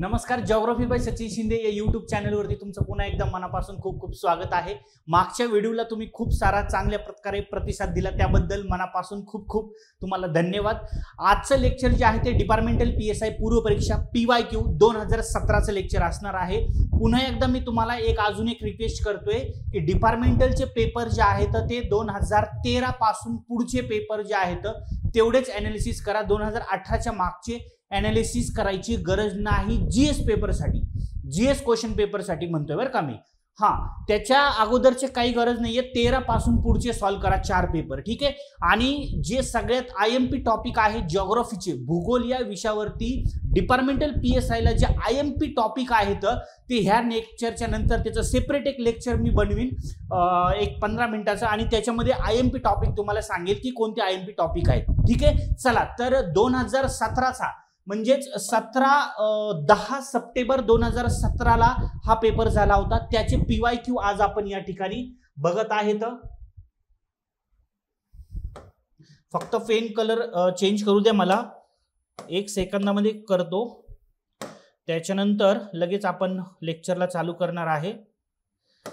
नमस्कार, geography bye Sachin Shinde या YouTube चॅनलवरती तुमचं पुन्हा एकदा मनापासून खूप खूप स्वागत आहे। मागच्या व्हिडिओला तुम्ही खूप सारा चांगल्या प्रकारे प्रतिसाद दिला, त्याबद्दल मनापासून खूप खूप तुम्हाला धन्यवाद। आजचं लेक्चर जे आहे ते डिपार्टमेंटल पीएसआय पूर्व परीक्षा PYQ 2017चं लेक्चर असणार आहे। पुन्हा एकदा मी तुम्हाला अजून एक रिक्वेस्ट करतोय की डिपार्टमेंटलचे पेपर जे आहेत ते 2013 पासून पुढचे पेपर जे आहेत तेवढेच एनालिसिस करा। 2018च्या मागचे एनालिसिस करायची गरज नाही। जीएस पेपर साठी, जीएस क्वेश्चन पेपर साठी म्हणतोय बरं का मी। त्याच्या अगोदरचे काही गरज नाहीये। 13 पासून पुढचे सॉल्व करा 4 पेपर, ठीक आहे। आणि जे सगळ्यात आयएमपी टॉपिक आहे जिओग्राफीचे, भूगोल या विषयावरती डिपार्टमेंटल पीएसआय ला जे आयएमपी टॉपिक आहेत ते ह्या लेक्चरच्या नंतर त्याचं सेपरेट एक लेक्चर मी बनवीन एक 15 मिनिटाचं, आणि त्याच्यामध्ये आयएमपी टॉपिक तुम्हाला सांगेल की कोणते आयएमपी टॉपिक आहेत, ठीक आहे। चला तर 2017चा म्हणजेच 10 सप्टेंबर 2017ला हा पेपर झाला होता। त्याचे PYQ आज आपण या ठिकाणी बघत आहेत। फक्त पेन कलर चेंज करू द्या मला, 1 सेकंदामध्ये करतो, त्याच्यानंतर लगेच आपण लेक्चरला चालू करणार आहे,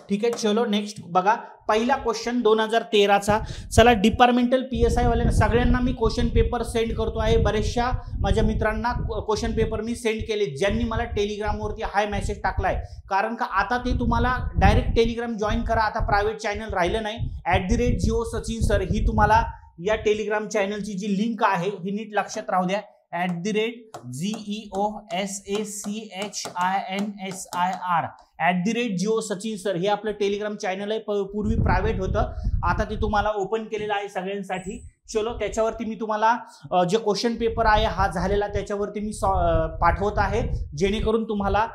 ठीक आहे। चलो नेक्स्ट बघा, पहिला क्वेश्चन 2013चा। चला डिपार्टमेंटल पीएसआय वाल्यांना सगळ्यांना मी क्वेश्चन पेपर सेंड करतो आहे। बरेचशा माझ्या मित्रांना क्वेश्चन पेपर मी सेंड केले, ज्यांनी मला टेलिग्रामवरती हाय मेसेज टाकलाय। कारण का आता ते तुम्हाला डायरेक्ट टेलिग्राम जॉईन करा, आता प्रायव्हेट चॅनल राहिलं नाही। @geo sachin sir ही तुम्हाला या टेलिग्राम चॅनलची जी लिंक आहे ही नीट लक्षात राहू द्या। @GEO SACHINSIR @geo sachin sir हे आपलं टेलिग्राम चॅनल आहे। पूर्वी प्रायव्हेट होतं, आता ते तुम्हाला ओपन केलेलं आहे सगळ्यांसाठी। चलो त्याच्यावरती मी तुम्हाला जे क्वेश्चन पेपर आहे हा झालेला त्याच्यावरती मी पाठवत आहे, जेणेकरून तुम्हाला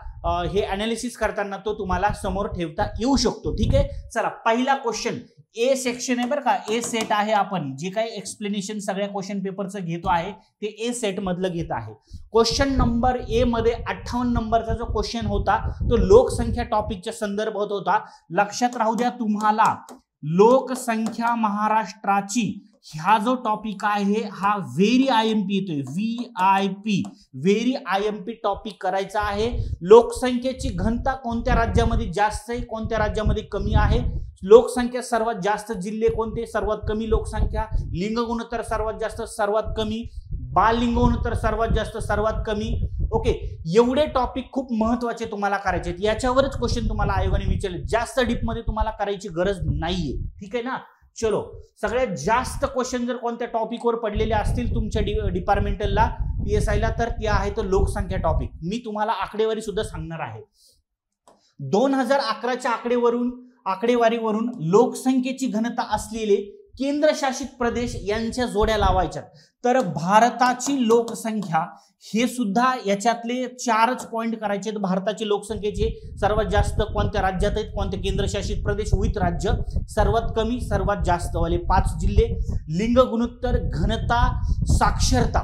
हे एनालिसिस करताना तो तुम्हाला समोर ठेवता येऊ शकतो, ठीक आहे। चला पहिला क्वेश्चन ए सेक्शन आहे बरं का, ए सेट आहे। आपण जे काही एक्सप्लेनेशन सगळ्या क्वेश्चन पेपरचं घेतो आहे ते ए सेट मधलं घेत आहे। क्वेश्चन नंबर ए मध्ये 58 नंबरचा जो क्वेश्चन होता तो लोकसंख्या टॉपिकच्या संदर्भात होता। लक्षात राहू द्या तुम्हाला, लोकसंख्या महाराष्ट्राची हा जो टॉपिक आहे हा व्हेरी आयएमपी येतोय, VIP व्हेरी आयएमपी टॉपिक करायचा आहे। लोकसंख्येची घनता कोणत्या राज्यामध्ये जास्त आहे, कोणत्या राज्यामध्ये कमी आहे, लोकसंख्या सर्वात जास्त जिल्हे कोणते, सर्वात कमी लोकसंख्या, लिंग गुणोत्तर सर्वात जास्त सर्वात कमी, बाल लिंग गुणोत्तर सर्वात जास्त सर्वात कमी। ओके, एवढे टॉपिक खूप महत्त्वाचे तुम्हाला करायचे आहेत। याच्यावरच क्वेश्चन तुम्हाला आयोगाने विचारले, जास्त डीप मध्ये तुम्हाला करायची गरज नाहीये, ठीक आहे ना। चलो सगळ्यात जास्त क्वेश्चन जर कोणत्या टॉपिकवर पडलेले असतील तुमच्या डिपार्टमेंटलला पीएसआय ला तर ते आहे तो लोकसंख्या टॉपिक। मी तुम्हाला आकडेवारी सुद्धा सांगणार आहे। 2011च्या आकडेवारीवरून लोकसंख्येची घनता असलेले केंद्रशासित प्रदेश यांच्या जोड्या लावायच्या, तर भारताची लोकसंख्या हे सुद्धा याच्यातले 4च पॉइंट करायचे। भारताची लोकसंख्येचे सर्वात जास्त कोणत्या राज्यात आहेत, कोणते केंद्रशासित प्रदेश विथ राज्य, सर्वात कमी सर्वात जास्त वाले 5 जिल्हे, लिंग गुणोत्तर घनता साक्षरता,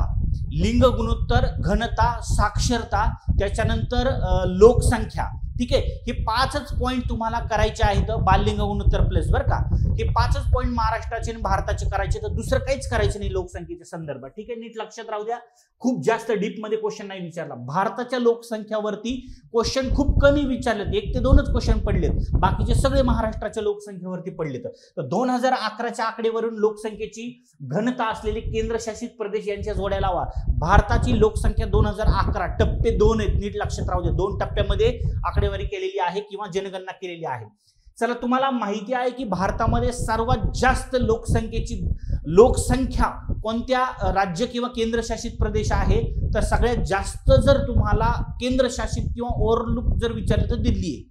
लिंग गुणोत्तर घनता साक्षरता, त्याच्यानंतर लोकसंख्या, ठीक आहे। हे 5च पॉइंट तुम्हाला करायचे आहेत, बाललिंग गुणोत्तर प्लस बरं का। हे 5च पॉइंट महाराष्ट्राचे आणि भारताचे करायचे, तर दुसरं काहीच करायचं नाही लोकसंख्येच्या संदर्भात, ठीक आहे। नीट लक्षात राहू द्या, खूप जास्त डीप मध्ये क्वेश्चन नाही विचारला। भारताच्या लोकसंख्यावरती क्वेश्चन खूप कमी विचारलेत, 1 ते 2च क्वेश्चन पडलेत, बाकीचे सगळे महाराष्ट्राच्या लोकसंख्येवरती पडलेत। तर 2011च्या आकडेवरून लोकसंख्येची घनता असलेले केंद्रशासित प्रदेश यांच्या जोड्या लावा। भारताची लोकसंख्या 2011 टप्पे 2 आहेत, नीट लक्षात राहू द्या। 2 टप्प्यामध्ये आकडेवारी केलेली आहे किंवा जनगणना केलेली आहे। चला तुम्हाला माहिती आहे की भारतामध्ये सर्वात जास्त लोकसंख्या कोणत्या राज्य किंवा केंद्रशासित प्रदेश आहे, तर सगळ्यात जास्त जर तुम्हाला केंद्रशासित किंवा ओव्हरलुक जर विचारलं तर दिल्ली आहे।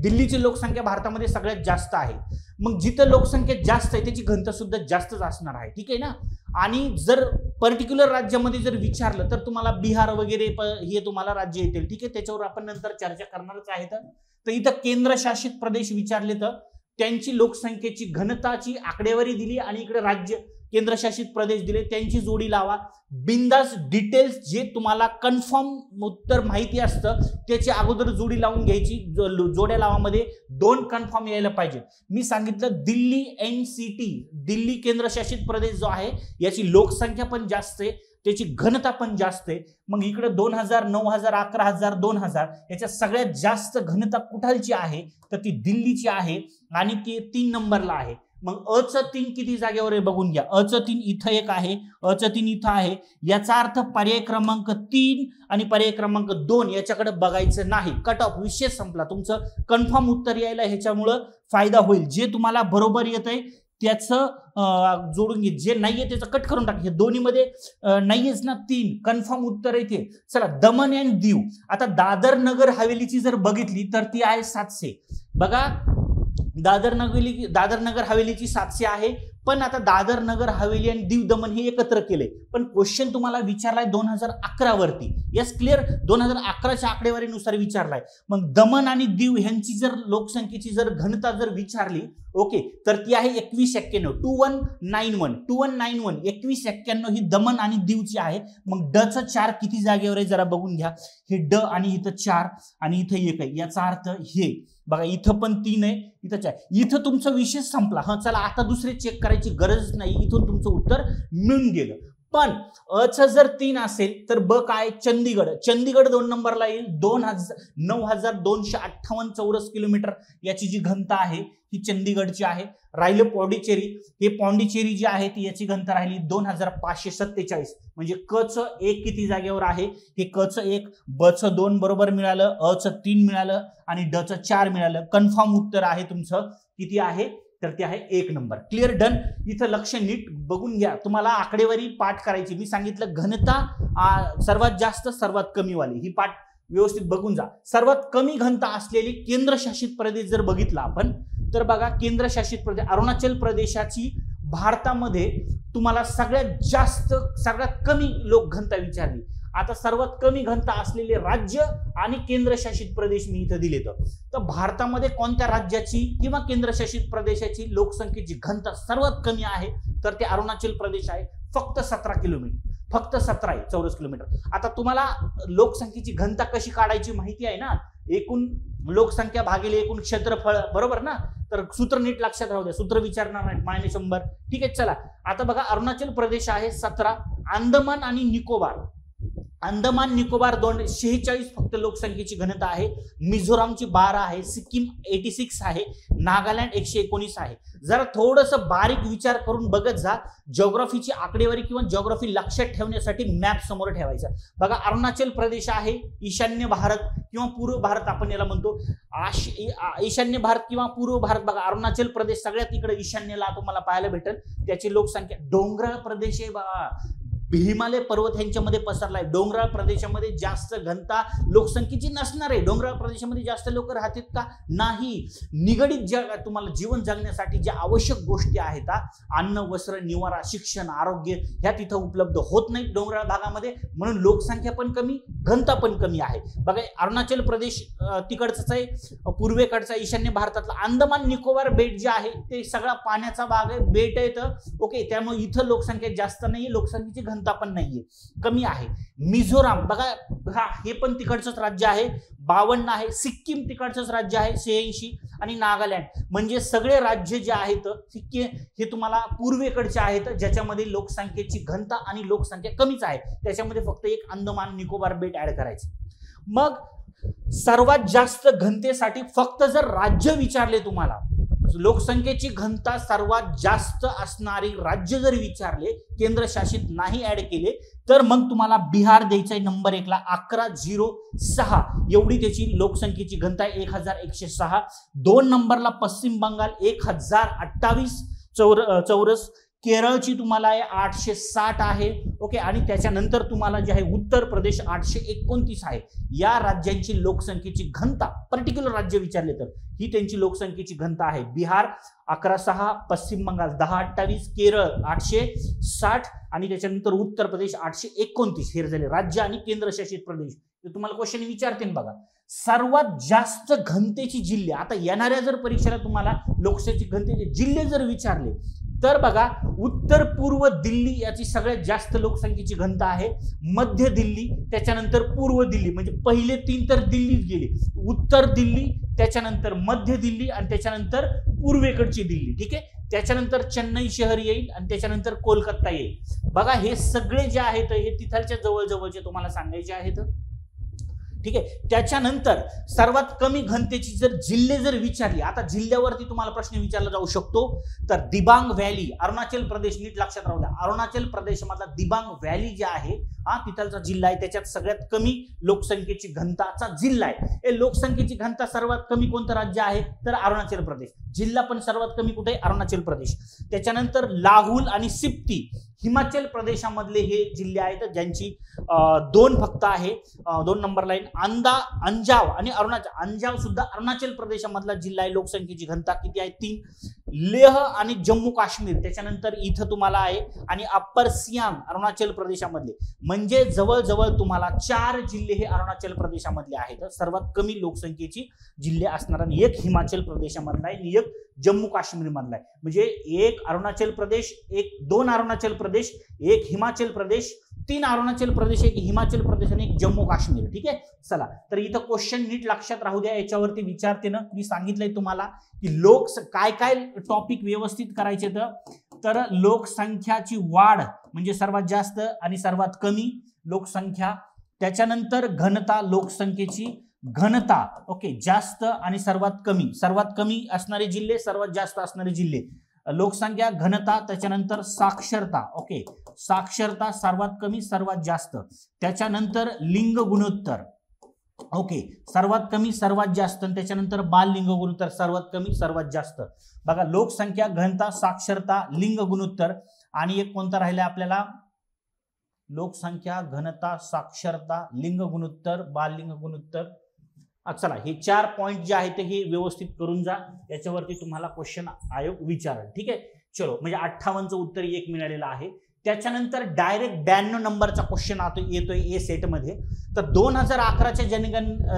दिल्लीची लोकसंख्या भारतामध्ये सगळ्यात जास्त आहे। मग जिथं लोकसंख्या जास्त आहे त्याची घनता सुद्धा जास्तच असणार आहे, ठीक आहे ना। आणि जर पर्टिक्युलर राज्यामध्ये जर विचारलं तर तुम्हाला बिहार वगैरे हे तुम्हाला राज्य येतील, ठीक आहे। त्याच्यावर आपण नंतर चर्चा करणारच आहेत। तर इथं केंद्रशासित प्रदेश विचारले तर त्यांची लोकसंख्येची घनताची आकडेवारी दिली आणि इकडे राज्य केंद्रशासित प्रदेश दिले, त्यांची जोडी लावा। बिंदास डिटेल्स जे तुम्हाला कन्फर्म उत्तर माहिती असतं त्याची अगोदर जोडी लावून घ्यायची। जोड्या लावामध्ये 2 कन्फर्म यायला पाहिजे। मी सांगितलं दिल्ली NCT, दिल्ली केंद्रशासित प्रदेश जो आहे याची लोकसंख्या पण जास्त आहे त्याची घनता पण जास्त आहे. मग इकडे 2000, 9000, 11000, 2000 याच्या सगळ्यात जास्त घनता कुठालची आहे तर ती दिल्लीची आहे आणि ती 3 नंबरला आहे. मग अ चं 3 किती जागेवर आहे बघून घ्या. अ चं 3 इथं एक आहे, अ चं 3 इथं आहे. याचा अर्थ पर्याय क्रमांक 3 आणि पर्याय क्रमांक 2 याच्याकडे बघायचं नाही. कट ऑफ, विषय संपला. तुमचं कन्फर्म उत्तर यायला ह्याच्यामुळं फायदा होईल. जे तुम्हाला बरोबर येत आहे त्याचं जोडून घे, जे नाहीये त्याचं कट करून टाक. हे दोन्हीमध्ये नाहीयेच ना 3, कन्फर्म उत्तर आहे ते. चला, दमन अँड दीव. आता दादर नगर हवेलीची जर बघितली तर ती आहे 700. बघा, दादर नगर हवेलीची 700 आहे. पण आता दादर नगर हवेली आणि दीव दमन हे एकत्र केले. पण क्वेश्चन तुम्हाला विचारलाय 2011 वरती. यस, क्लिअर, 2011च्या आकडेवारीनुसार विचारलाय. मग दमन आणि दीव ह्यांची जर लोकसंख्येची जर घनता जर विचारली, ओके, तर ती आहे 2191, 2191, 2191, 2191 ही दमन आणि दीवची आहे. मग ड चं 4 किती जागेवर आहे जरा बघून घ्या. हे ड आणि इथं 4 आणि इथं 1 आहे. याचा अर्थ हे बघा, इथं पण 3 आहे, इथं 4. इथं तुमचा विषय संपला. हा, चला, आता दुसरे चेक करायची गरज नाही. इथून तुमचं उत्तर मिळून गेलं. पण अ चं जर 3 असेल तर ब काय, चंदीगड. चंदीगड 2 नंबरला येईल. 9258 चौरस किलोमीटर याची जी घनता आहे ही चंदीगडची आहे. राहिलं पॉंडिचेरी. हे पॉंडिचेरी जी आहे ती याची घनता राहिली 2547. म्हणजे क चं 1 किती जागेवर आहे, हे क चं 1, ब चं 2 बरोबर मिळालं, अ चं 3 मिळालं आणि ड चं 4 मिळालं. कन्फर्म उत्तर आहे तुमचं किती आहे तर ते आहे 1 नंबर. Clear, done. इथं लक्ष नीट बघून घ्या. तुम्हाला आकडेवारी पाठ करायची. मी सांगितलं घनता सर्वात जास्त सर्वात कमी वाली, ही पाठ व्यवस्थित बघून जा. सर्वात कमी घनता असलेली केंद्रशासित प्रदेश जर बघितला आपण तर बघा, केंद्रशासित प्रदेश अरुणाचल प्रदेशाची भारतामध्ये तुम्हाला सगळ्यात कमी लोक घनता विचारली. आता सर्वात कमी घनता असलेले राज्य आणि केंद्रशासित प्रदेश मी इथं दिले. तर भारतामध्ये कोणत्या राज्याची किंवा केंद्रशासित प्रदेशाची लोकसंख्येची घनता सर्वात कमी आहे तर ते अरुणाचल प्रदेश आहे. फक्त 17 किलोमीटर, फक्त 17 आहे चौरस किलोमीटर. आता तुम्हाला लोकसंख्येची घनता कशी काढायची माहिती आहे ना, एकूण लोकसंख्या भागिले एकूण क्षेत्रफळ, बरोबर ना. तर सूत्र नीट लक्षात राहू द्या, सूत्र विचारणार नाही. -100. ठीक आहे, चला. आता बघा, अरुणाचल प्रदेश आहे 17, अंदमान आणि निकोबार 246 फक्त लोकसंख्येची घनता आहे. मिझोरामची 12 आहे, सिक्कीम 86 आहे, नागालँड 119 आहे. जरा थोडंसं बारीक विचार करून बघत जा. जिओग्राफीची आकडेवारी किंवा जिओग्राफी लक्षात ठेवण्यासाठी मॅप समोर ठेवायचा. बघा, अरुणाचल प्रदेश आहे ईशान्य भारत किंवा पूर्व भारत आपण याला म्हणतो. ईशान्य भारत किंवा पूर्व भारत. बघा, अरुणाचल प्रदेश सगळ्यात इकडे ईशान्येला तुम्हाला पाहायला भेटेल. त्याची लोकसंख्या, डोंगराळ प्रदेश आहे बघा, हिमालय पर्वत यांच्यामध्ये पसरलाय. डोंगराळ प्रदेशामध्ये जास्त घनता लोकसंख्येची नसणार आहे. डोंगराळ प्रदेशामध्ये जास्त लोक राहतात का, नाही. निगडीत तुम्हाला जीवन जगण्यासाठी ज्या आवश्यक गोष्टी आहेत, अन्न, वस्त्र, निवारा, शिक्षण, आरोग्य, ह्या तिथं उपलब्ध होत नाही डोंगराळ भागामध्ये. म्हणून लोकसंख्या पण कमी, घनता पण कमी आहे. बघा, अरुणाचल प्रदेश तिकडचाच आहे, पूर्वेकडचा ईशान्य भारतातला. अंदमान निकोबार बेट जे आहे ते सगळा पाण्याचा भाग आहे, बेट आहे. तर ओके, त्यामुळे इथं लोकसंख्या जास्त नाहीये, लोकसंख्येची घनता पण नाहीये, कमी आहे. मिझोराम बघा, हा हे पण तिकडचंच राज्य आहे, 52 आहे. सिक्कीम तिकडचंच राज्य आहे, 86. आणि नागालँड, म्हणजे सगळे राज्य जे आहेत हे तुम्हाला पूर्वेकडचे आहेत, ज्याच्यामध्ये लोकसंख्येची घनता आणि लोकसंख्या कमीच आहे. त्याच्यामध्ये फक्त एक अंदमान निकोबार बेट ऍड करायचे. मग सर्वात जास्त घनतेसाठी फक्त जर राज्य विचारले, तुम्हाला लोकसंख्येची घनता सर्वात जास्त असणारी राज्य जर विचारले, केंद्रशासित नाही ऍड केले, तर मग तुम्हाला बिहार द्यायचा आहे नंबर 1 ला, 1106 एवढी त्याची लोकसंख्येची घनता आहे, 1106. 2 नंबरला पश्चिम बंगाल 1028 चौरस. केरळची तुम्हाला आहे 860 आहे, ओके. आणि त्याच्यानंतर तुम्हाला जे आहे उत्तर प्रदेश 829 आहे. या राज्यांची लोकसंख्येची घनता, पर्टिक्युलर राज्य विचारले तर ही त्यांची लोकसंख्येची घनता आहे. बिहार 1106, पश्चिम बंगाल 1028, केरळ 860 आणि त्याच्यानंतर उत्तर प्रदेश 829. हे झाले राज्य आणि केंद्रशासित प्रदेश. तुम्हाला क्वेश्चन विचारते बघा, सर्वात जास्त घनतेची जिल्हे. आता येणाऱ्या जर परीक्षेला तुम्हाला लोकसंख्येची घनतेचे जिल्हे जर विचारले तर बघा, उत्तर पूर्व दिल्ली याची सगळ्यात जास्त लोकसंख्येची घनता आहे. मध्य दिल्ली, त्याच्यानंतर पूर्व दिल्ली, म्हणजे पहिले 3 तर दिल्लीत गेली. उत्तर दिल्ली, त्याच्यानंतर मध्य दिल्ली आणि त्याच्यानंतर पूर्वेकडची दिल्ली. ठीक आहे, त्याच्यानंतर चेन्नई शहर येईल आणि त्याच्यानंतर कोलकाता येईल. बघा हे सगळे जे आहेत हे तिथलच्या जवळजवळचे तुम्हाला सांगायचे आहेत. ठीक आहे. त्याच्यानंतर सर्वात कमी घनतेची जर जिल्हे जर विचारली, आता जिल्ह्यावरती तुम्हाला प्रश्न विचारला जाऊ शकतो. तर दिबांग व्हॅली अरुणाचल प्रदेश, नीट लक्षात राहू द्या, अरुणाचल प्रदेशमधला दिबांग व्हॅली जे आहे हा तिथलचा जिल्हा आहे, त्याच्यात सगळ्यात कमी लोकसंख्येची घनताचा जिल्हा आहे. हे लोकसंख्येची घनता सर्वात कमी कोणतं राज्य आहे तर अरुणाचल प्रदेश. जिल्हा पण सर्वात कमी कुठे अरुणाचल प्रदेश. त्याच्यानंतर लाहुल आणि सिप्ती हिमाचल प्रदेशामधले हे जिल्हे आहेत ज्यांची 2 फक्त आहे, 2 नंबर लाईन. अंजाव आणि अंजाव सुद्धा अरुणाचल प्रदेशामधला जिल्हा आहे. लोकसंख्येची घनता किती आहे 3. लेह आणि जम्मू काश्मीर त्याच्यानंतर इथं तुम्हाला आहे, आणि अप्पर सियांग अरुणाचल प्रदेशामधले. म्हणजे जवळजवळ तुम्हाला 4 जिल्हे हे अरुणाचल प्रदेशामधले आहेत. सर्वात कमी लोकसंख्येची जिल्हे असणारा एक हिमाचल प्रदेशामधला आहे आणि एक जम्मू काश्मीर मधला आहे. म्हणजे एक अरुणाचल प्रदेश, 2 अरुणाचल प्रदेश, 1 हिमाचल प्रदेश, 3 अरुणाचल प्रदेश, 1 हिमाचल प्रदेश आणि 1 जम्मू काश्मीर. ठीक आहे. चला तर इथं क्वेश्चन नीट लक्षात राहू द्या, याच्यावरती विचारते ना. मी सांगितलंय तुम्हाला की काय काय टॉपिक व्यवस्थित करायचे. तर लोकसंख्याची वाढ म्हणजे सर्वात जास्त आणि सर्वात कमी लोकसंख्या. त्याच्यानंतर घनता, लोकसंख्येची घनता, ओके, जास्त आणि सर्वात कमी असणारे जिल्हे, सर्वात जास्त असणारे जिल्हे, लोकसंख्या, घनता. त्याच्यानंतर साक्षरता, ओके, साक्षरता सर्वात कमी सर्वात जास्त. त्याच्यानंतर लिंग गुणोत्तर, ओके, सर्वात कमी सर्वात जास्त. त्याच्यानंतर बाल लिंग गुणोत्तर सर्वात कमी सर्वात जास्त. बघा लोकसंख्या, घनता, साक्षरता, लिंग गुणोत्तर, आणि एक कोणता राहिला आपल्याला, लोकसंख्या, घनता, साक्षरता, लिंग गुणोत्तर, बाल लिंग गुणोत्तर. चला हे 4 पॉइंट जे आहेत हे व्यवस्थित करून जा, याच्यावरती तुम्हाला क्वेश्चन आयोग विचारेल. ठीक आहे. चलो म्हणजे 58चं उत्तर 1 मिळालेलं आहे. त्याच्यानंतर डायरेक्ट 92 नंबरचा क्वेश्चन येतोय ए सेट मध्ये. तर 2011च्या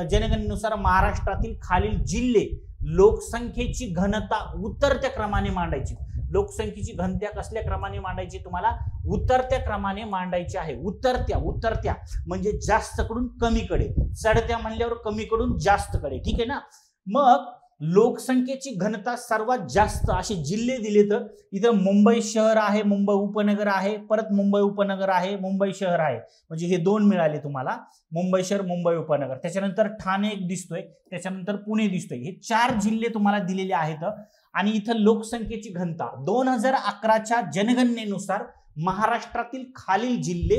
जनगणनेनुसार महाराष्ट्रातील खालील जिल्हे लोकसंख्येची घनता उतरत्या क्रमाने मांडायची. लोकसंख्येची घनता कसल्या क्रमाने मांडायची, तुम्हाला उतरत्या क्रमाने मांडायची आहे. उतरत्या म्हणजे जास्त कडून कमीकडे, चढत्या म्हणल्यावर कमीकडून जास्तकडे. ठीक आहे ना. मग लोकसंख्येची घनता सर्वात जास्त असे जिल्हे दिले तर इथं मुंबई शहर आहे, मुंबई उपनगर आहे, परत मुंबई उपनगर आहे, मुंबई शहर आहे, म्हणजे हे 2 मिळाले तुम्हाला, मुंबई शहर, मुंबई उपनगर. त्याच्यानंतर ठाणे एक दिसतोय, त्याच्यानंतर पुणे दिसतोय. हे 4 जिल्हे तुम्हाला दिलेले आहेत. आणि इथं लोकसंख्येची घनता 2011च्या जनगणनेनुसार महाराष्ट्रातील खालील जिल्हे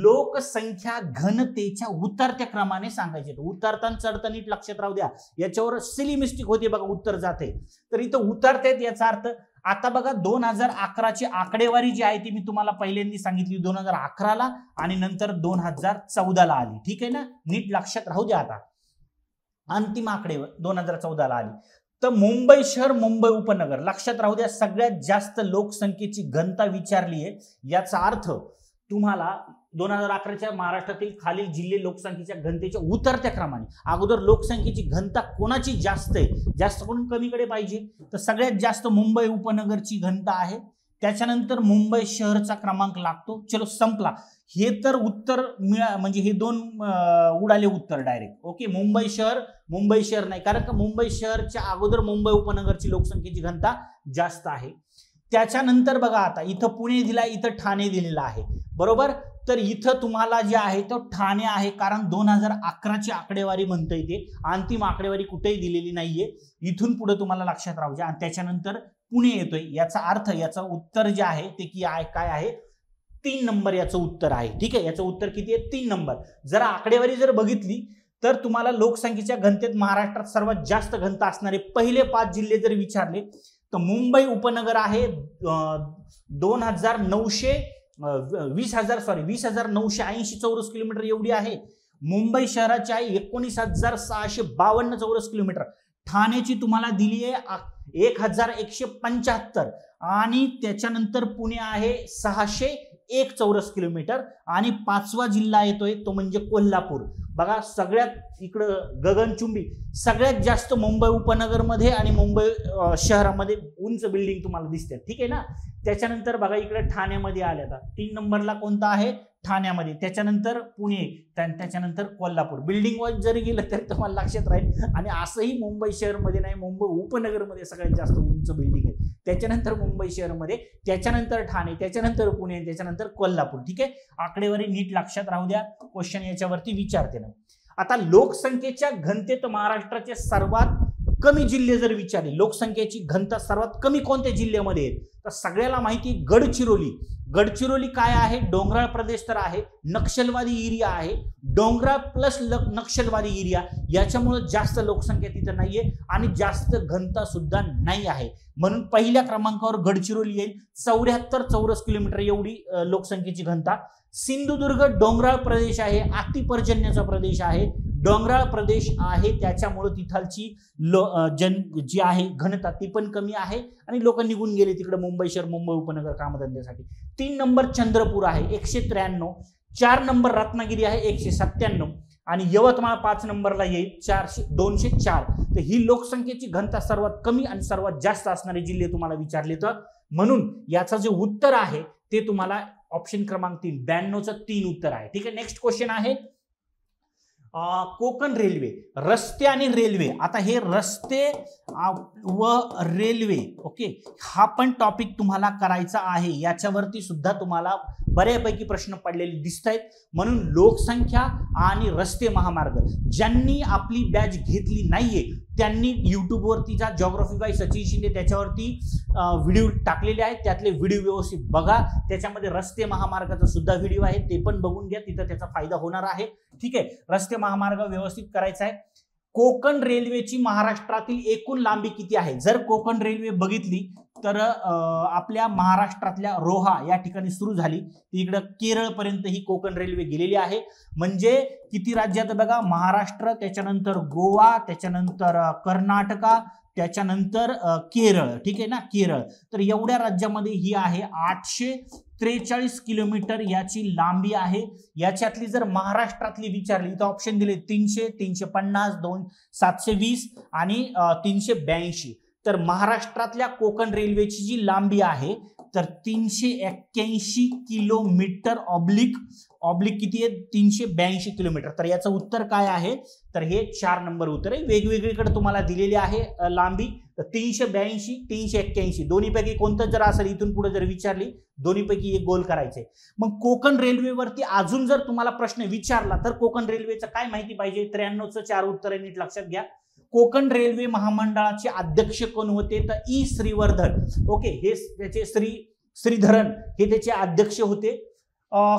लोकसंख्या घनतेच्या उतरत्या क्रमाने सांगायचे. उतरताना चढता नीट लक्षात राहू द्या, याच्यावर सिली मिस्टेक होते बघा, उत्तर जाते. तर इथं उतरतेत याचा अर्थ आता बघा 2011ची आकडेवारी जी आहे ती मी तुम्हाला पहिल्यांदा सांगितली 2011ला आणि नंतर 2014ला आली. ठीक आहे ना. नीट लक्षात राहू द्या. आता अंतिम आकडेवारी 2014ला आली. तर मुंबई शहर, मुंबई उपनगर लक्षात राहू द्या, सगळ्यात जास्त लोकसंख्येची घनता विचारली आहे. याचा अर्थ तुम्हाला 2011च्या महाराष्ट्रातील खालील जिल्हे लोकसंख्येच्या घनतेच्या उतरत्या क्रमाने, अगोदर लोकसंख्येची घनता कोणाची जास्त आहे, जास्त करून कमीकडे पाहिजे, तर सगळ्यात जास्त मुंबई उपनगरची घनता आहे. त्याच्यानंतर मुंबई शहरचा क्रमांक लागतो. चलो संपला. हे तर उत्तर म्हणजे हे 2 उडाले उत्तर डायरेक्ट. ओके, मुंबई शहर नाही, कारण का मुंबई शहरच्या अगोदर मुंबई उपनगरची लोकसंख्येची घनता जास्त आहे. त्याच्यानंतर बघा आता इथं पुणे दिला, इथं ठाणे दिलेलं आहे, बरोबर. तर इथं तुम्हाला जे आहे तो ठाणे आहे, कारण 2011ची आकडेवारी म्हणता येते, अंतिम आकडेवारी कुठेही दिलेली नाहीये. इथून पुढे तुम्हाला लक्षात राहू द्या. आणि त्याच्यानंतर पुणे येतोय. याचा अर्थ याचं उत्तर जे आहे ते की आहे काय आहे, 3 नंबर याचं उत्तर आहे. ठीक आहे. याचं उत्तर किती आहे, 3 नंबर. जर आकडेवारी जर बघितली तर तुम्हाला लोकसंख्येच्या घनतेत महाराष्ट्रात सर्वात जास्त घनता असणारे पहिले 5 जिल्हे जर विचारले तर मुंबई उपनगर आहे 20,980 चौरस किलोमीटर एवढी आहे. मुंबई शहराची आहे 19,652 चौरस किलोमीटर. ठाण्याची तुम्हाला दिली आहे 1,175 आणि त्याच्यानंतर पुणे आहे 601 चौरस किलोमीटर. आणि 5वा जिल्हा येतोय तो म्हणजे कोल्हापूर. बघा सगळ्यात इकडं गगनचुंबी, सगळ्यात जास्त मुंबई उपनगरमध्ये आणि मुंबई शहरामध्ये उंच बिल्डिंग तुम्हाला दिसतात. ठीक आहे ना. त्याच्यानंतर बघा इकडे ठाण्यामध्ये आले. आता 3 नंबरला कोणता आहे, ठाण्यामध्ये, त्याच्यानंतर पुणे, त्याच्यानंतर कोल्हापूर. बिल्डिंग वाईज जरी गेलं तरी तुम्हाला लक्षात राहील. आणि असंही मुंबई शहरमध्ये नाही, मुंबई उपनगरमध्ये सगळ्यात जास्त उंच बिल्डिंग आहे, त्याच्यानंतर मुंबई शहरमध्ये, त्याच्यानंतर ठाणे, त्याच्यानंतर पुणे, त्याच्यानंतर कोल्हापूर. ठीक आहे, आकडेवारी नीट लक्षात राहू द्या, क्वेश्चन याच्यावरती विचारते ना. आता लोकसंख्येच्या घनतेत महाराष्ट्राचे सर्वात कमी जिल्हे जर विचारले, लोकसंख्येची घनता सर्वात कमी कोणत्या जिल्ह्यामध्ये आहे, तर सगळ्याला माहिती गडचिरोली. गडचिरोली काय आहे, डोंगराळ प्रदेश तर आहे, नक्षलवादी एरिया आहे, डोंगराळ प्लस नक्षलवादी एरिया, याच्यामुळे जास्त लोकसंख्या तिथं नाहीये आणि जास्त घनता सुद्धा नाही आहे, म्हणून पहिल्या क्रमांकावर गडचिरोली येईल. 74 चौरस किलोमीटर एवढी लोकसंख्येची घनता. सिंधुदुर्ग डोंगराळ प्रदेश आहे, अतिपर्जन्याचा प्रदेश आहे, डोंगराळ प्रदेश आहे, त्याच्यामुळे तिथलची जी आहे घनता ती पण कमी आहे आणि लोक निघून गेले तिकडे मुंबई शहर, मुंबई उपनगर कामधंद्यासाठी. 3 नंबर चंद्रपूर आहे 193, 4 नंबर रत्नागिरी आहे 197 आणि यवतमाळ 5 नंबरला येईल 204. तर ही लोकसंख्येची घनता सर्वात कमी आणि सर्वात जास्त असणारे जिल्हे तुम्हाला विचारले, तर म्हणून याचं जे उत्तर आहे ते तुम्हाला ऑप्शन क्रमांक 3 92चं 3 उत्तर आहे. ठीक आहे, नेक्स्ट क्वेश्चन आहे कोकण रेल्वे, रस्ते आणि रेल्वे. आता हे रस्ते व रेल्वे, ओके, हा पण टॉपिक तुम्हाला करायचा आहे, याच्यावरती सुद्धा तुम्हाला बऱ्यापैकी प्रश्न पडलेले दिसत आहेत. म्हणून लोकसंख्या आणि रस्ते महामार्ग, ज्यांनी आपली बॅच घेतली नाहीये त्यांनी युट्यूबवरती जा, जॉग्राफी बाय सचिन शिंदे त्याच्यावरती व्हिडिओ टाकलेले आहेत, त्यातले व्हिडिओ व्यवस्थित बघा. त्याच्यामध्ये रस्ते महामार्गाचा सुद्धा व्हिडिओ आहे, ते पण बघून घ्या, तिथं त्याचा फायदा होणार आहे. ठीक आहे, रस्ते महामार्ग व्यवस्थित करायचा आहे. कोकण रेल्वेची महाराष्ट्रातील एकूण लांबी किती आहे? जर कोकण रेल्वे बघितली तर आपल्या महाराष्ट्रातल्या रोहा या ठिकाणी सुरू झाली, इकडे केरळ पर्यंत ही कोकण रेल्वे गेलेली आहे. म्हणजे किती राज्यात बघा, महाराष्ट्र, त्याच्यानंतर गोवा, त्याच्यानंतर कर्नाटका, त्याच्यानंतर केरळ. ठीक आहे ना, केरळ. तर एवढ्या राज्यामध्ये ही आहे 843 किलोमीटर याची लांबी आहे. याच्यातली जर महाराष्ट्रातली विचारली तर ऑप्शन दिले 300, 350, 720 आणि 382. तर महाराष्ट्रातल्या कोकण रेल्वेची जी लांबी आहे तर 381 किलोमीटर ऑब्लिक किती आहे, 382 किलोमीटर. तर याचं उत्तर काय आहे, तर हे 4 नंबर उत्तर आहे. वेगवेगळीकडे तुम्हाला दिलेली आहे लांबी, तर 382, 381 दोन्हीपैकी कोणतं जर असेल, इथून पुढे जर विचारली दोन्हीपैकी एक गोल करायचे. मग कोकण रेल्वेवरती अजून जर तुम्हाला प्रश्न विचारला तर कोकण रेल्वेचं काय माहिती पाहिजे, 93चं 4 उत्तर नीट लक्षात घ्या. कोकण रेल्वे महामंडळाचे अध्यक्ष कोण होते, तर ई श्रीवर्धन. ओके, हे त्याचे श्रीधरन हे त्याचे अध्यक्ष होते.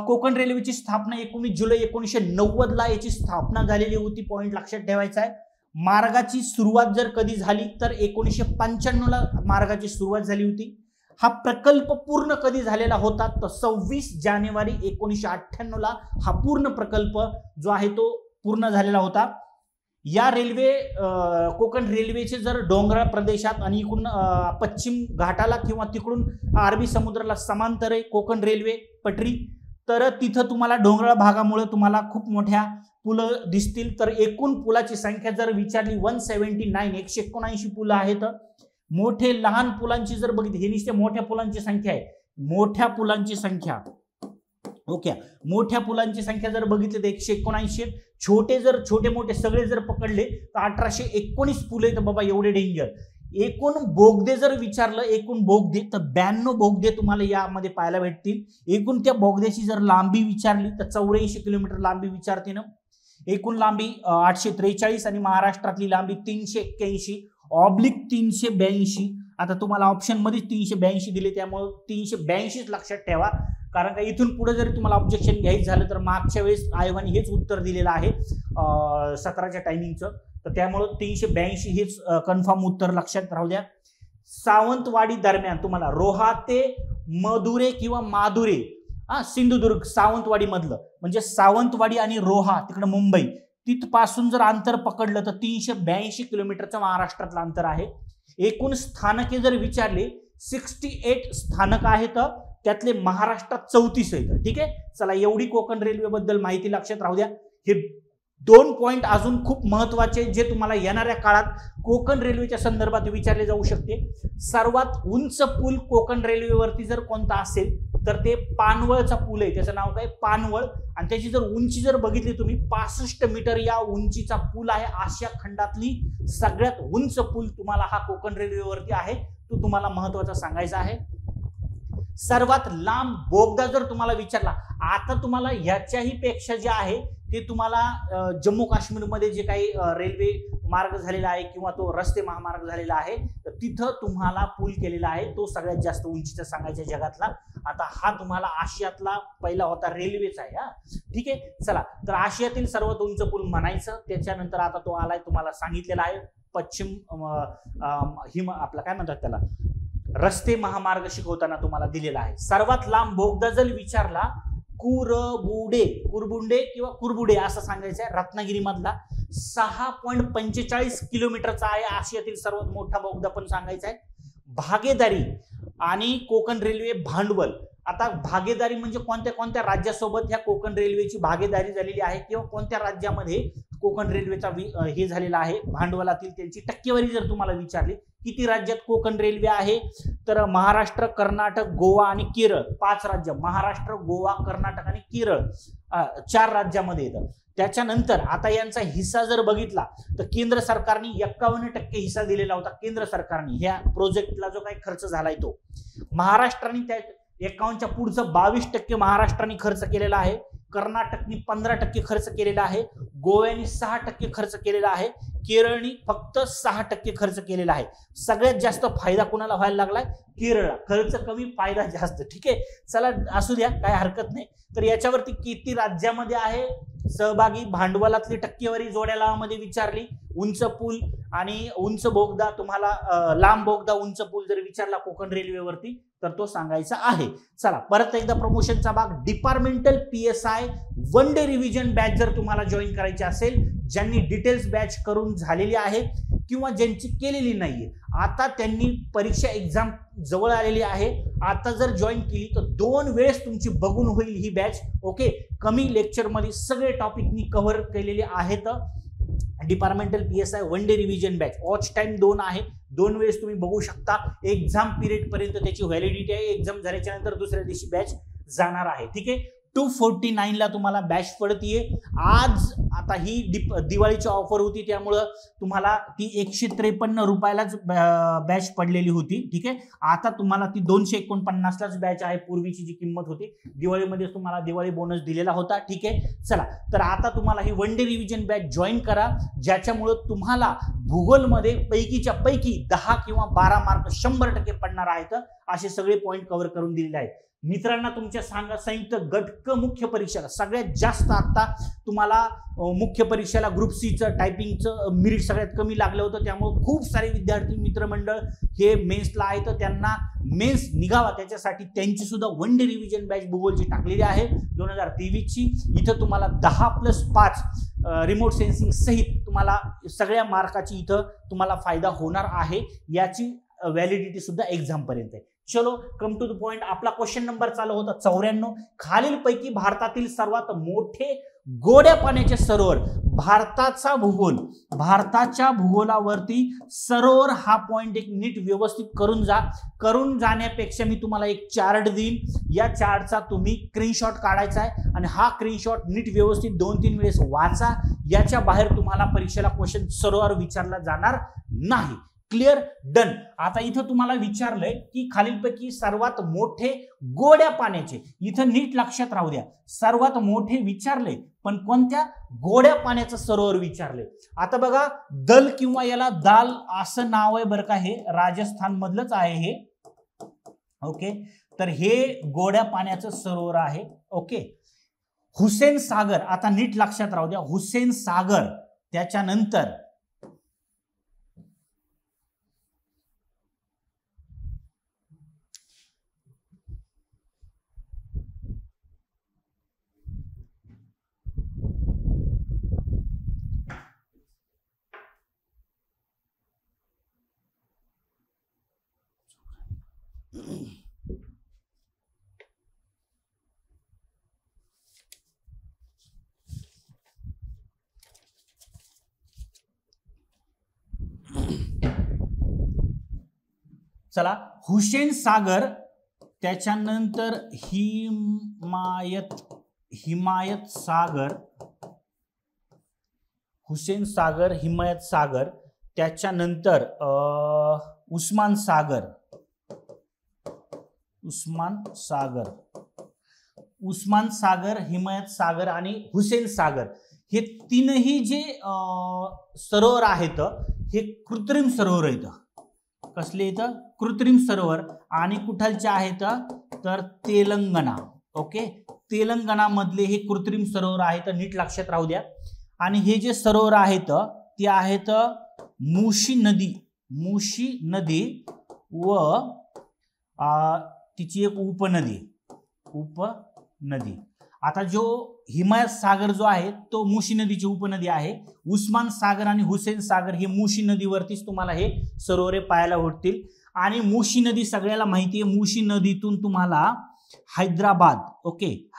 कोकण रेल्वेची स्थापना 19 जुलै 1990 ला याची स्थापना झालेली होती, पॉइंट लक्षात ठेवायचा आहे. मार्गाची सुरुवात जर कधी झाली तर 1995 ला मार्गाची सुरुवात झाली होती. हा प्रकल्प पूर्ण कधी झालेला होता, तर 26 जानेवारी 1998 ला हा पूर्ण प्रकल्प जो आहे तो पूर्ण झालेला होता. या रेल्वे कोकण रेल्वेचे जर डोंगराळ प्रदेशात आणि इकडून पश्चिम घाटाला किंवा तिकडून अरबी समुद्राला समांतर आहे कोकण रेल्वे पटरी, तर तिथं तुम्हाला डोंगराळ भागामुळे तुम्हाला खूप मोठ्या पुलं दिसतील. तर एकूण पुलाची संख्या जर विचारली 179, 179 पुलं आहेत. मोठे लहान पुलांची जर बघितली, हे नुसते मोठ्या पुलांची संख्या आहे, मोठ्या पुलांची संख्या. ओके, मोठ्या पुलांची संख्या जर बघितली तर 179. छोटे मोठे सगळे जर पकडले तर 1819 पुले. तर बाबा एवढे डेंजर. एकूण बोगदे जर विचारलं, एकूण बोगदे तर 92 बोगदे तुम्हाला यामध्ये पाहायला भेटतील. एकूण त्या बोगद्याची जर लांबी विचारली तर 84 किलोमीटर लांबी विचारते ना. एकूण लांबी 843 आणि महाराष्ट्रातली लांबी 381 ऑब्लिक 382. आता तुम्हाला ऑप्शन मध्ये 382 दिले, त्यामुळे 382 लक्षात ठेवा, कारण का इथून पुढे जरी तुम्हाला ऑब्जेक्शन घ्यायचं झालं तर मागच्या वेळेस आयोगाने हेच उत्तर दिलेलं आहे 17च्या टायमिंगचं, तर त्यामुळे 382 हेच कन्फर्म उत्तर लक्षात राहू द्या. सावंतवाडी दरम्यान तुम्हाला रोहा ते मधुरे किंवा माधुरे, सिंधुदुर्ग सावंतवाडी मधलं, म्हणजे सावंतवाडी आणि रोहा तिकडे मुंबई तिथपासून जर अंतर पकडलं तर 382 किलोमीटरचं महाराष्ट्रातलं अंतर आहे. एकूण स्थानके जर विचारले 68 स्थानक आहेत, त्यातले महाराष्ट्रात 34 आहेत. ठीक आहे, चला एवढी कोकण रेल्वे बद्दल माहिती लक्षात राहू द्या. हे 2 पॉइंट अजून खूप महत्वाचे जे तुम्हाला येणाऱ्या काळात कोकण रेल्वेच्या संदर्भात विचारले जाऊ शकते. सर्वात उंच पूल कोकण रेल्वेवरती जर कोणता असेल तर ते पानवळचा पूल आहे. त्याचं नाव काय? पानवळ. आणि त्याची जर उंची जर बघितली तुम्ही 65 मीटर या उंचीचा पूल आहे. आशिया खंडातली सगळ्यात उंच पूल तुम्हाला हा कोकण रेल्वेवरती आहे. तो तुम्हाला महत्वाचा सांगायचा आहे. सर्वात लांब बोगदा जर तुम्हाला विचारला, आता तुम्हाला याच्याही पेक्षा जे आहे ते तुम्हाला जम्मू काश्मीरमध्ये जे काही रेल्वे मार्ग झालेला आहे किंवा तो रस्ते महामार्ग झालेला आहे तर तिथं तुम्हाला पूल केलेला आहे. तो सगळ्यात जास्त उंचीचा सांगायचा जगातला. आता हा तुम्हाला आशियातला पहिला होता रेल्वेचा आहे. हा ठीक आहे. चला, तर आशियातील सर्वात उंच पूल म्हणायचं. त्याच्यानंतर आता तो आलाय, तुम्हाला सांगितलेला आहे पश्चिम आपला काय म्हणतात त्याला, रस्ते महामार्ग शिकवताना तुम्हाला दिलेला आहे. सर्वात लांब बोगदा जर विचारला, कुरबुंडे किंवा कुरबुडे असं सांगायचं आहे, रत्नागिरी मधला 6.45 किलोमीटरचा आहे. आशियातील सर्वात मोठा बोगदा पण सांगायचा आहे. भागीदारी आणि कोकण रेल्वे भांडवल. आता भागीदारी म्हणजे कोणत्या कोणत्या राज्यासोबत ह्या कोकण रेल्वेची भागीदारी झालेली आहे किंवा कोणत्या राज्यामध्ये कोकण रेल्वेचा हे झालेला आहे, भांडवलातील त्यांची टक्केवारी जर तुम्हाला विचारली, किती राज्यात कोकण रेल्वे आहे, तर महाराष्ट्र, कर्नाटक, गोवा आणि केरळ 5 राज्य. महाराष्ट्र, गोवा, कर्नाटक आणि केरळ 4 राज्यामध्ये येतं. त्याच्यानंतर आता यांचा हिस्सा जर बघितला तर केंद्र सरकारने 51% हिस्सा दिलेला होता. केंद्र सरकारने ह्या प्रोजेक्टला जो काही खर्च झालाय तो, महाराष्ट्राने त्या 51च्या पुढचं 22% महाराष्ट्राने खर्च केलेला आहे. कर्नाटकने 15% खर्च केलेला आहे. गोव्याने 6% खर्च केलेला आहे. केरळने फक्त 6% खर्च केलेला आहे. सगळ्यात जास्त फायदा कोणाला व्हायला लागलाय? केरळला. खर्च कमी, फायदा जास्त. ठीक आहे, चला असू द्या, काय हरकत नाही. तर याच्यावरती किती राज्यामध्ये आहे सहभागी, भांडवलातली टक्केवारी जोड्या लावामध्ये विचारली, उंच पूल आणि उंच बोगदा तुम्हाला लांब बोगदा उंच पूल जर विचारला कोकण रेल्वेवरती तर तो सांगायचा आहे. चला परत एकदा प्रमोशनचा भाग. Departmental PSI 1 day revision batch जर तुम्हाला जॉईन करायची असेल, ज्यांनी डिटेल्स बॅच करून झालेली आहे किंवा ज्यांची केलेली नाहीये, आता त्यांनी परीक्षा एक्झाम जवळ आलेली आहे, आता जर जॉईन केली तर 2 वेळेस तुमची बघून होईल ही बॅच. ओके, कमी लेक्चर मध्ये सगळे टॉपिक मी कव्हर केलेले आहेत. Departmental PSI 1 day revision batch, watch time 2 आहे, 2 वेळेस तुम्ही बघू शकता. एक्झाम पिरियड पर्यंत त्याची व्हॅलिडिटी आहे. एक्झाम झाल्याच्या नंतर दुसऱ्या दिवशी बॅच जाणार आहे. ठीक आहे, 249 ला तुम्हाला बॅच पडतीये. आज आता ही दिवाळीची ऑफर होती त्यामुळं तुम्हाला ती 153 रुपयालाच बॅच पडलेली होती. ठीक आहे, आता तुम्हाला ती 249 लाच बॅच आहे. पूर्वीची जी किंमत होती, दिवाळीमध्ये तुम्हाला दिवाळी बोनस दिलेला होता. ठीक आहे, चला तर आता तुम्हाला ही 1 डे रिव्हिजन बॅच जॉईन करा, ज्याच्यामुळं तुम्हाला भूगोलमध्ये पैकीच्या पैकी 10 किंवा 12 मार्क 100% पडणार आहेत. असे सगळे पॉईंट कव्हर करून दिलेले आहेत. मित्रांना तुमच्या संयुक्त गटक मुख्य परीक्षेला सगळ्यात जास्त आता तुम्हाला मुख्य परीक्षेला ग्रुप सीचं टायपिंगचं मेरिट सगळ्यात कमी लागलं होतं, त्यामुळे खूप सारे विद्यार्थी मित्रमंडळ हे मेन्सला आहे, तर त्यांना मेन्स निघावा त्याच्यासाठी त्यांची सुद्धा 1 डे रिव्हिजन बॅच भूगोलची टाकलेली आहे 2023 ची. इथं तुम्हाला 10+5 रिमोट सेन्सिंग सहित तुम्हाला सगळ्या मार्काची इथं तुम्हाला फायदा होणार आहे. याची व्हॅलिडिटी सुद्धा एक्झाम पर्यंत आहे. चलो कम टू द पॉइंट. आपला क्वेश्चन नंबर चालू होता 94. खालीलपैकी भारतातील सर्वात मोठे गोड्या पाण्याचे सरोवर. भारताच्या भूगोलावरती सरोवर हा पॉइंट एक नीट व्यवस्थित करून जाण्यापेक्षा मी तुम्हाला एक चार्ट देईन. या चार्टचा तुम्ही स्क्रीनशॉट काढायचा आहे आणि हा स्क्रीनशॉट नीट व्यवस्थित 2-3 वेळेस वाचा. याच्या बाहेर तुम्हाला परीक्षेला क्वेश्चन सरोवर विचारला जाणार नाही. Clear, done. आता इथं तुम्हाला विचारलंय की खालीलपैकी सर्वात मोठे गोड्या पाण्याचे, इथं नीट लक्षात राहू द्या, सर्वात मोठे विचारले पण कोणत्या? गोड्या पाण्याचं सरोवर विचारले. आता बघा, दल किंवा याला दाल असं नाव आहे बरं का, हे राजस्थान मधलंच आहे हे. ओके, तर हे गोड्या पाण्याचं सरोवर आहे. ओके, हुसेन सागर, आता नीट लक्षात राहू द्या, हुसेन सागर, त्याच्यानंतर चला, हुसेन सागर, त्याच्यानंतर हिमायत सागर, हुसेन सागर, हिमायत सागर, त्याच्यानंतर उस्मान सागर, हिमायत सागर आणि हुसेन सागर, हे तीनही जे सरोवर आहेत हे कृत्रिम सरोवर आहेत. कसले आहेत? कृत्रिम सरोवर. आणि कुठलचे आहेत तर तेलंगणा. ओके, तेलंगणा मधले हे कृत्रिम सरोवर आहेत, नीट लक्षात राहू द्या. आणि हे जे सरोवर आहेत ते आहेत मूशी नदी व तिची एक उपनदी. आता जो हिमायत सागर जो आहे तो मूशी नदीची उपनदी आहे. उस्मान सागर आणि हुसेन सागर हे मूशी नदीवरतीच तुम्हाला हे सरोवरे पाहायला भेटतील. आणि मूशी नदी सगळ्याला माहिती आहे, मूशी नदीतून तुम्हाला हैदराबाद, ओके,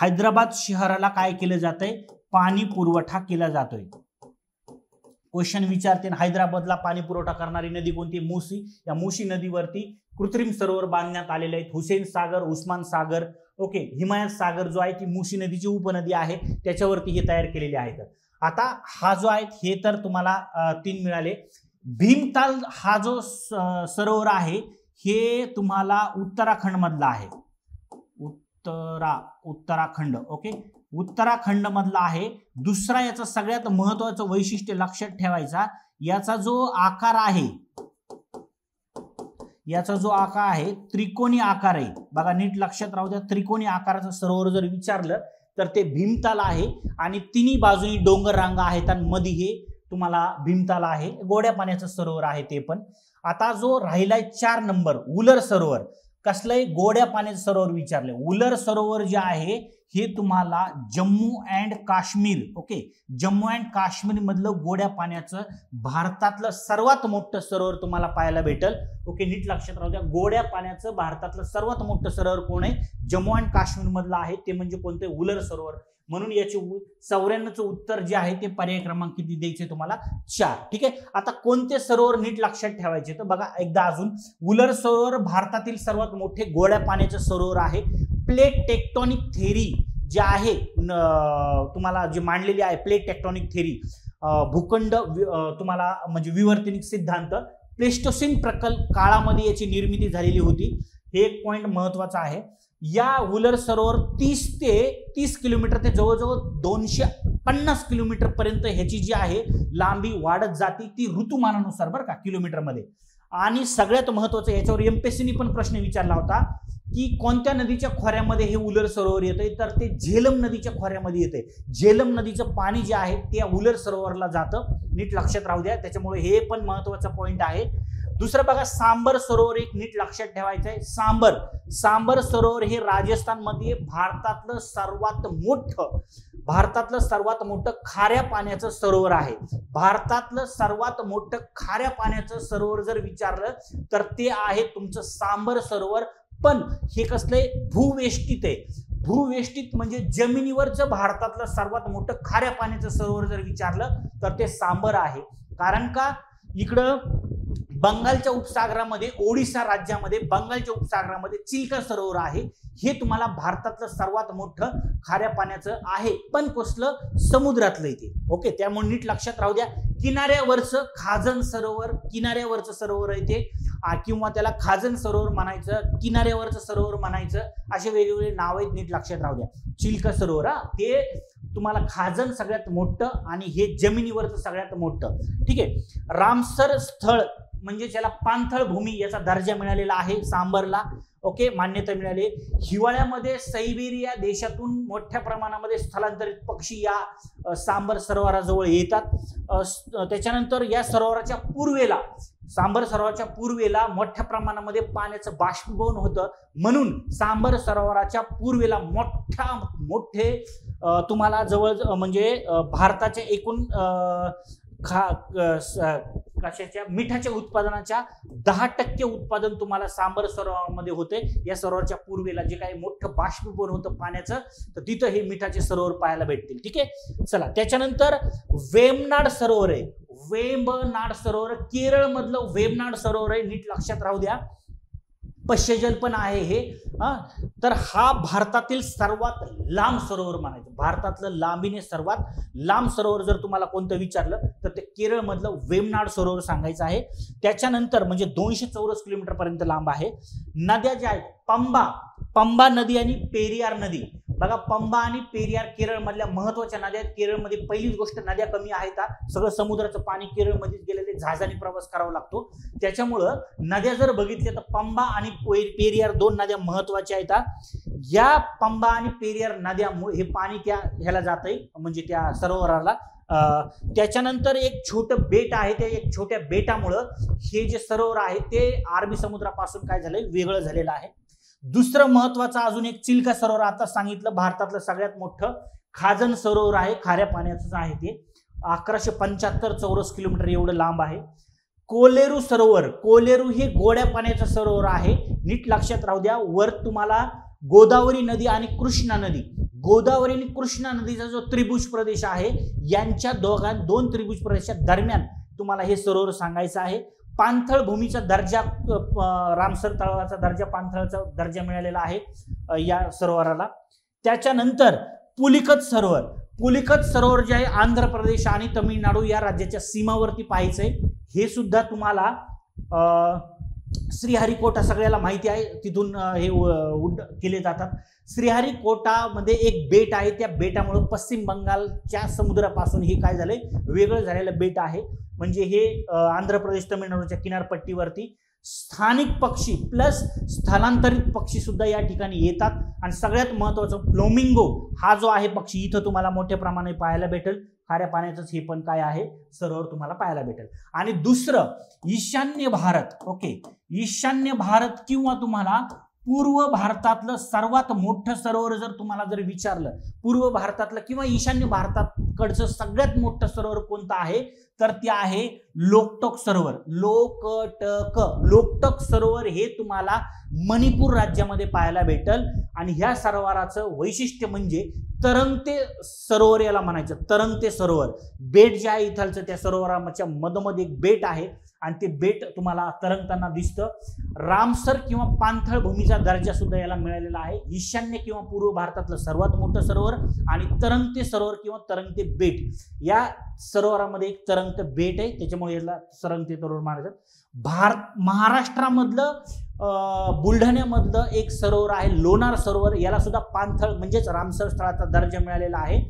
हैदराबाद शहराला काय केलं जातंय? पाणी पुरवठा केला जातोय. क्वेश्चन विचारते, हैदराबादला पाणी पुरवठा करणारी नदी कोणती? मूसी. या मूसी नदीवरती कृत्रिम सरोवर बांधण्यात आलेले आहेत. हुसेन सागर, उस्मान सागर, ओके, हिमायत सागर जो आहे ती मूसी नदीची उपनदी आहे, त्याच्यावरती हे तयार केलेले आहेत. आता हा जो आहे हे तर तुम्हाला 3 मिळाले. भीमताल हा जो सरोवर आहे हे तुम्हाला उत्तराखंड मधला आहे. उत्तराखंड, ओके, उत्तराखंड मधला आहे. दुसरा याचा सगळ्यात महत्वाचं वैशिष्ट्य लक्षात ठेवायचा, याचा जो आकार आहे त्रिकोणी आकार आहे. बघा, नीट लक्षात राहू द्या, त्रिकोणी आकाराचं सरोवर जर विचारलं तर ते भीमताल आहे. आणि तिन्ही बाजूनी डोंगर रांगा आहेत आणि मध्ये हे तुम्हाला भीमताल आहे. गोड्या पाण्याचं सरोवर आहे ते पण. आता जो राहिलाय 4 नंबर, उलर सरोवर. कसलंय? गोड्या पाण्याचं सरोवर विचारले. उलर सरोवर जे आहे हे तुम्हाला Jammu and Kashmir, okay, Jammu and Kashmir मधलं गोड्या पाण्याचं भारतातलं सर्वात मोठं सरोवर तुम्हाला पाहायला भेटल. ओके, नीट लक्षात राहू द्या, गोड्या पाण्याचं भारतातलं सर्वात मोठं सरोवर कोण आहे? जम्मू अँड काश्मीर मधलं आहे. ते म्हणजे कोणते? उलर सरोवर. म्हणून याचे 94चं उत्तर जे आहे ते पर्याय क्रमांक किती द्यायचे तुम्हाला? 4. ठीक आहे. आता कोणते सरोवर नीट लक्षात ठेवायचे तर बघा एकदा अजून, उलर सरोवर भारतातील सर्वात मोठे गोड्या पाण्याचे सरोवर आहे. प्लेट टेक्टॉनिक थेरी जे आहे तुम्हाला जे मांडलेली आहे, प्लेट टेक्टॉनिक थेरी, भूखंड तुम्हाला म्हणजे विवर्तनिक सिद्धांत, प्लेस्टोसिन प्रकल्प काळामध्ये याची निर्मिती झालेली होती. हे एक पॉइंट महत्वाचा आहे. या उलर सरोवर 30 किलोमीटर ते जवळजवळ 250 किलोमीटर पर्यंत ह्याची जी आहे लांबी वाढत जाते, ती ऋतुमानानुसार बरं का, किलोमीटर मध्ये. आणि सगळ्यात महत्वाचं, याच्यावर एमपीएससीने पण प्रश्न विचारला होता की कोणत्या नदीच्या खोऱ्यामध्ये हे उलर सरोवर येतंय, तर ते झेलम नदीच्या खोऱ्यामध्ये येते. झेलम नदीचं पाणी जे आहे ते उलर सरोवरला जातं. नीट लक्षात राहू द्या, त्याच्यामुळे हे पण महत्वाचा पॉइंट आहे. दुसरं बघा, सांबर सरोवर एक नीट लक्षात ठेवायचं आहे. सांबर सरोवर हे राजस्थान मध्ये भारतातलं सर्वात मोठं खाऱ्या पाण्याचं सरोवर आहे. भारतातलं सर्वात मोठं खाऱ्या पाण्याचं सरोवर जर विचारलं तर ते आहे तुमचं सांबर सरोवर. पण हे कसलंय? भूवेष्टित आहे. भूवेष्टित म्हणजे जमिनीवरचं भारतातलं सर्वात मोठं खाऱ्या पाण्याचं सरोवर जर विचारलं तर ते सांबर आहे. कारण का, इकडं बंगालच्या उपसागरामध्ये, ओडिशा राज्यामध्ये बंगालच्या उपसागरामध्ये चिल्का सरोवर आहे. हे तुम्हाला भारतातलं सर्वात मोठं खाऱ्या पाण्याचं आहे, पण कसलं? समुद्रातलं इथे. ओके, त्यामुळे नीट लक्षात राहू द्या. किनाऱ्यावरचं खाजन सरोवर, किनाऱ्यावरचं सरोवर आहे ते, किंवा त्याला खाजन सरोवर म्हणायचं, किनाऱ्यावरचं सरोवर म्हणायचं, असे वेगवेगळे नाव आहेत, नीट लक्षात राहू द्या. चिल्का सरोवर ते तुम्हाला खाजन सगळ्यात मोठं आणि हे जमिनीवरचं सगळ्यात मोठं. ठीक आहे. रामसर स्थळ म्हणजे ज्याला पाणथळ भूमी याचा दर्जा मिळालेला आहे सांबरला. ओके, मान्यता मिळाली. हिवाळ्यामध्ये सायबेरिया देशातून मोठ्या प्रमाणामध्ये स्थलांतरित पक्षी या सांबर सरोवराजवळ येतात. त्याच्यानंतर या सरोवराच्या पूर्वेला, सांबर सरोवराच्या पूर्वेला मोठ्या प्रमाणामध्ये पाण्याचं बाष्पीभवन होतं. म्हणून सांबर सरोवराच्या पूर्वेला मोठे तुम्हाला जवळ म्हणजे भारताच्या एकूण कशाच्या मिठाच्या उत्पादनाच्या 10% उत्पादन तुम्हाला सांबर सरोवरामध्ये होते. या सरोवराच्या पूर्वेला जे काही मोठं बाष्पीभवन होतं पाण्याचं, तर तिथं हे मिठाचे सरोवर पाहायला भेटतील. ठीक आहे, चला त्याच्यानंतर वेमनाड सरोवर आहे. वेंबनाड सरोवर केरळ मधलं वेमनाड सरोवर आहे, नीट लक्षात राहू द्या. पश्यजल पण आहे हे. तर हा भारतातील सर्वात लांब सरोवर म्हणायचं. भारतातलं लांबीने सर्वात लांब सरोवर जर तुम्हाला कोणतं विचारलं तर ते केरळ मधलं वेमनाड सरोवर सांगायचं आहे. त्याच्यानंतर म्हणजे 200 चौरस किलोमीटर पर्यंत लांब आहे. नद्या ज्या आहेत पंबा नदी आणि पेरियार नदी. बघा, पंबा आणि पेरियार केरळ मधल्या महत्वाच्या नद्या आहेत. केरळमध्ये पहिलीच गोष्ट नद्या कमी आहेत. सगळं समुद्राचं पाणी केरळमध्येच गेलेले, जहाजाने प्रवास करावा लागतो. त्याच्यामुळं नद्या जर बघितल्या तर पंबा आणि पेरियार 2 नद्या महत्वाच्या आहेत. या पंबा आणि पेरियार नद्यामुळे हे पाणी त्या ह्याला जातंय, म्हणजे त्या सरोवराला. त्याच्यानंतर एक छोटं बेट आहे. त्या एक छोट्या बेटामुळं हे जे सरोवर आहे ते अरबी समुद्रापासून काय झालंय, वेगळं झालेलं आहे. दुसरं महत्वाचं अजून एक चिल्का सरोवर, आता सांगितलं भारतातलं सगळ्यात मोठं खाजन सरोवर आहे, खाऱ्या पाण्याचंच आहे ते. 1175 चौरस किलोमीटर एवढं लांब आहे. कोलेरू सरोवर, कोलेरू हे गोड्या पाण्याचं सरोवर आहे. नीट लक्षात राहू द्या. वर तुम्हाला गोदावरी नदी आणि कृष्णा नदी, गोदावरी आणि कृष्णा नदीचा जो त्रिभुज प्रदेश आहे, यांच्या दोन त्रिभुज प्रदेशाच्या दरम्यान तुम्हाला हे सरोवर सांगायचं आहे. पाणथळ भूमीचा दर्जा, रामसर तळाचा दर्जा, पाणथळचा दर्जा मिळालेला आहे या सरोवराला. त्याच्यानंतर पुलिकत सरोवर, पुलिकत सरोवर जे आहे आंध्र प्रदेश आणि तमिळनाडू या राज्याच्या सीमावरती पाहायचंय. हे सुद्धा तुम्हाला श्रीहरिकोटा सगळ्याला माहिती आहे, तिथून हे केले जातात. श्रीहरिकोटामध्ये एक बेट आहे. त्या बेटामुळे पश्चिम बंगालच्या समुद्रापासून हे काय झालंय, वेगळं झालेलं बेट आहे. म्हणजे हे आंध्र प्रदेश तमिळनाडूच्या किनारपट्टीवरती स्थानिक पक्षी प्लस स्थलांतरित पक्षी सुद्धा या ठिकाणी येतात. आणि सगळ्यात महत्वाचं फ्लोमिंगो हा जो आहे पक्षी, इथं तुम्हाला मोठ्या प्रमाणात पाहायला भेटेल. खाऱ्या पाण्याचंच हे पण काय आहे, सरोवर तुम्हाला पाहायला भेटेल. आणि दुसरं ईशान्य भारत. ओके, ईशान्य भारत किंवा तुम्हाला पूर्व भारतातलं सर्वात मोठं सरोवर जर तुम्हाला जर विचारलं, पूर्व भारतातलं किंवा ईशान्य भारताकडचं सगळ्यात मोठं सरोवर कोणतं आहे, तर ते आहे लोकटक सरोवर. लोकटक सरोवर हे तुम्हाला मणिपूर राज्यामध्ये पाहायला भेटल. आणि ह्या सरोवराचं वैशिष्ट्य म्हणजे तरंगते सरोवर याला म्हणायचं. तरंगते सरोवर बेट जे आहे इथलचं, त्या सरोवराच्या मधोमध एक बेट आहे आणि ते बेट तुम्हाला तरंगताना दिसतं. रामसर किंवा पाणथळ भूमीचा दर्जा सुद्धा याला मिळालेला आहे. ईशान्य किंवा पूर्व भारतातलं सर्वात मोठं सरोवर आणि तरंगते सरोवर किंवा तरंगते बेट. या सरोवरामध्ये एक तरंगते बेट आहे, त्याच्यामुळे याला तरंगते सरोवर म्हणायचं. महाराष्ट्रामधलं बुलढाण्यामधलं एक सरोवर आहे लोणार सरोवर. याला सुद्धा पाणथळ म्हणजेच रामसर स्थळाचा दर्जा मिळालेला आहे.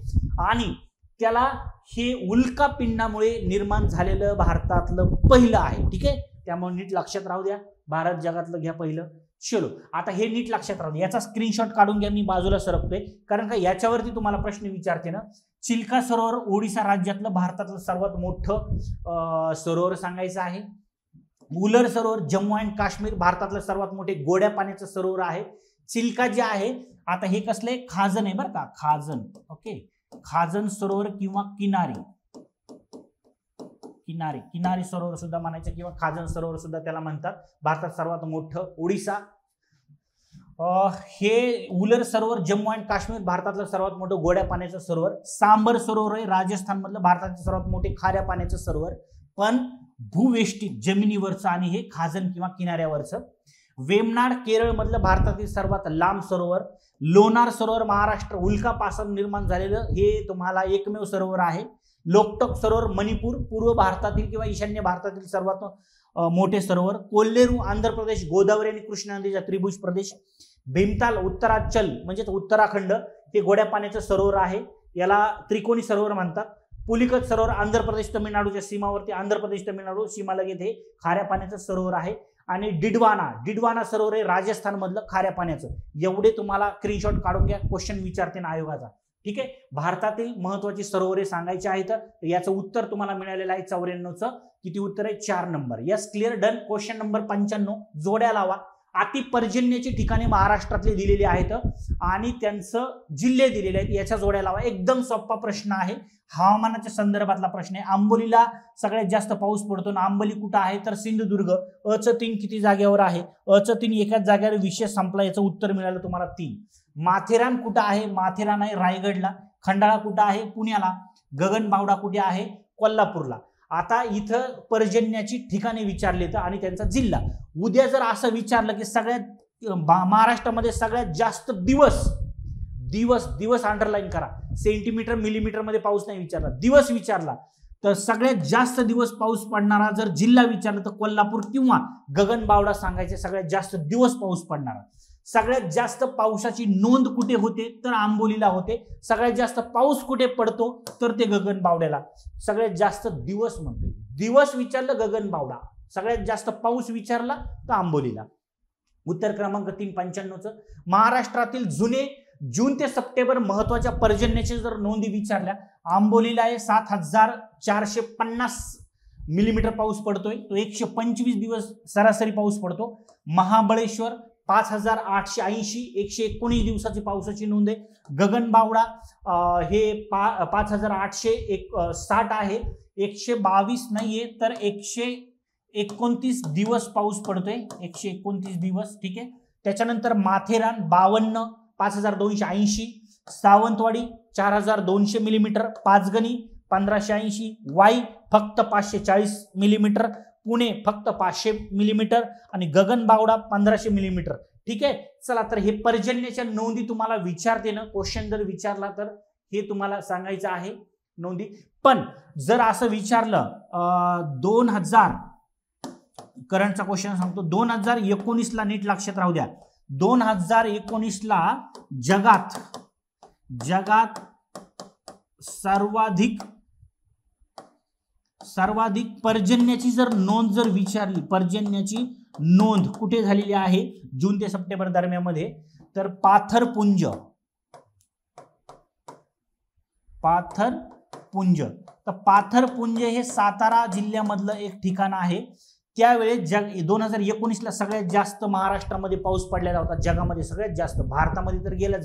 आणि त्याला हे उल्कापिंडामुळे निर्माण झालेलं भारतातलं पहिलं आहे. ठीक आहे, त्यामुळे नीट लक्षात राहू द्या. भारत जगातलं घ्या पहिलं. चलो, आता हे नीट लक्षात राहू द्या. याचा स्क्रीनशॉट काढून घ्या. मी बाजूला सरकतोय कारण का याच्यावरती तुम्हाला प्रश्न विचारते ना. चिल्का सरोवर ओडिसा राज्यातलं भारतातलं सर्वात मोठं सरोवर सांगायचं आहे. उलर सरोवर जम्मू अँड काश्मीर भारतातलं सर्वात मोठे गोड्या पाण्याचं सरोवर आहे. चिल्का जे आहे, आता हे कसले खाजन आहे बरं का, खाजन. ओके, खाजन सरोवर किंवा किनारी सरोवर सुद्धा म्हणायचं किंवा खाजन सरोवर सुद्धा त्याला म्हणतात. भारतात सर्वात मोठं ओडिसा. हे उलर सरोवर जम्मू अँड काश्मीर भारतातलं सर्वात मोठं गोड्या पाण्याचं सरोवर. सांबर सरोवर आहे राजस्थान मधलं भारताचं सर्वात मोठे खाऱ्या पाण्याचं सरोवर, पण भूवेष्टित जमिनीवरचं आणि हे खाजन किंवा किनाऱ्यावरचं. वेमनाड केरळ मधलं भारतातील सर्वात लांब सरोवर. लोणार सरोवर महाराष्ट्र उल्कापासून निर्माण झालेलं हे तुम्हाला एकमेव सरोवर आहे. लोकटक सरोवर मणिपूर पूर्व भारतातील किंवा ईशान्य भारतातील सर्वात मोठे सरोवर. कोल्लेरू आंध्र प्रदेश गोदावरी आणि कृष्णा नदीचा त्रिभुज प्रदेश. भीमताल उत्तरांचल म्हणजेच उत्तराखंड हे गोड्या पाण्याचं सरोवर आहे, याला त्रिकोणी सरोवर म्हणतात. पुलिकत सरोवर आंध्र प्रदेश तमिळनाडूच्या सीमावरती, आंध्र प्रदेश तमिळनाडू सीमालगत हे खाऱ्या पाण्याचं सरोवर आहे. आणि डिडवाना सरोवर हे राजस्थान मधलं खाऱ्या पाण्याचं. एवढे तुम्हाला स्क्रीनशॉट काढून घ्या, क्वेश्चन विचारते ना आयोगाचा. ठीक आहे, भारतातील महत्वाची सरोवरे सांगायची आहेत. याचं उत्तर तुम्हाला मिळालेलं आहे 94चं. किती उत्तर आहे? 4 number. Yes, clear, done. Question number 95 जोड्या लावा. अतिपर्जन्याची ठिकाणे महाराष्ट्रातले दिलेली आहेत आणि त्यांचं जिल्हे दिलेले आहेत, याच्या जोड्या लावा. एकदम सोपा प्रश्न आहे, हवामानाच्या संदर्भातला प्रश्न आहे. आंबोलीला सगळ्यात जास्त पाऊस पडतो ना, आंबोली कुठं आहे तर सिंधुदुर्ग. अचं 3 किती जागेवर आहे, अचं 3 एकाच जागेवर, विषय संपला. याचं उत्तर मिळालं तुम्हाला 3. माथेरान कुठं आहे, माथेरान आहे रायगडला. खंडाळा कुठं आहे, पुण्याला. गगनबावडा कुठे आहे, कोल्हापूरला. आता इथं पर्जन्याची ठिकाणे विचारली तर आणि त्यांचा जिल्हा. उद्या जर असं विचारलं की सगळ्यात महाराष्ट्रामध्ये सगळ्यात जास्त दिवस अंडरलाईन करा, सेंटीमीटर मिलीमीटर मध्ये पाऊस नाही विचारला, दिवस विचारला, तर सगळ्यात जास्त दिवस पाऊस पडणारा जर जिल्हा विचारला तर कोल्हापूर किंवा गगनबावडा सांगायचे. सगळ्यात जास्त दिवस पाऊस पडणारा. सगळ्यात जास्त पावसाची नोंद कुठे होते तर आंबोलीला होते. सगळ्यात जास्त पाऊस कुठे पडतो तर ते गगनबावड्याला. सगळ्यात जास्त दिवस म्हणतोय, दिवस विचारलं गगनबावडा, सगळ्यात जास्त पाऊस विचारला तर आंबोलीला. उत्तर क्रमांक 3 95चं. महाराष्ट्रातील जुने जून ते सप्टेंबर महत्वाच्या पर्जन्याच्या जर नोंदी विचारल्या, आंबोलीला आहे 7450 मिलीमीटर पाऊस पडतोय, तो 125 दिवस सरासरी पाऊस पडतो. महाबळेश्वर 5880 119 दिवसाची पावसाची नोंद आहे. गगनबावडा हे 5860 आहे, 122 नाहीये तर 129 दिवस पाऊस पडतोय, 129 दिवस. ठीक आहे. त्याच्यानंतर माथेरान 52 5280, सावंतवाडी 4200 मिलीमीटर, पाचगणी 1580, वाई फक्त 540 मिलीमीटर, पुणे फक्त 500 मिलीमीटर आणि गगनबावडा 1500 मिलीमीटर. ठीक आहे. चला, तर हे पर्जन्याच्या नोंदी तुम्हाला विचारते ना, क्वेश्चन जर विचारला तर हे तुम्हाला सांगायचं आहे नोंदी. पण जर असं विचारलं 2000 करंटचा क्वेश्चन सांगतो, 2019 ला नीट लक्षात राहू द्या, 2019 ला जगात सर्वाधिक पर्जन्याची जर नोंद जर विचारली, पर्जन्याची नोंद कुठे झालेली आहे जून ते सप्टेंबर दरम्यान, तर पाथरपुंज. तर पाथरपुंज हे सातारा जिल्ह्यामधलं एक ठिकाण आहे. त्यावेळेस 2019 ला सगळ्यात जास्त महाराष्ट्रामध्ये पाऊस पडलेला होता, जगामध्ये सगळ्यात जास्त. भारतामध्ये तर गेला,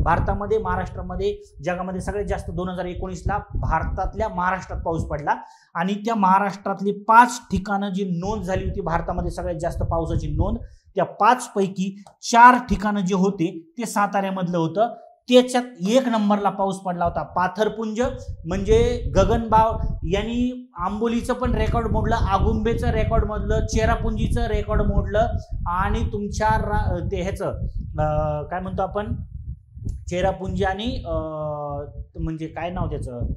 भारतामध्ये महाराष्ट्रामध्ये जगामध्ये सगळ्यात जास्त 2019 ला भारतातल्या महाराष्ट्रात पाऊस पडला. आणि त्या महाराष्ट्रातली 5 ठिकाणं जी नोंद झाली होती भारतामध्ये सगळ्यात जास्त पावसाची नोंद, त्या 5 पैकी 4 ठिकाणं जे होते ते साताऱ्यामधलं होतं. त्याच्यात 1 नंबरला पाऊस पडला होता पाथरपुंज. म्हणजे गगनबाव यांनी आंबोलीचं पण रेकॉर्ड मोडलं, आगुंबेचं रेकॉर्ड मोडलं, चेरापुंजीचं रेकॉर्ड मोडलं आणि तुमच्या ते ह्याचं काय म्हणतो आपण, चेरापुंजी आणि म्हणजे काय नाव त्याचं,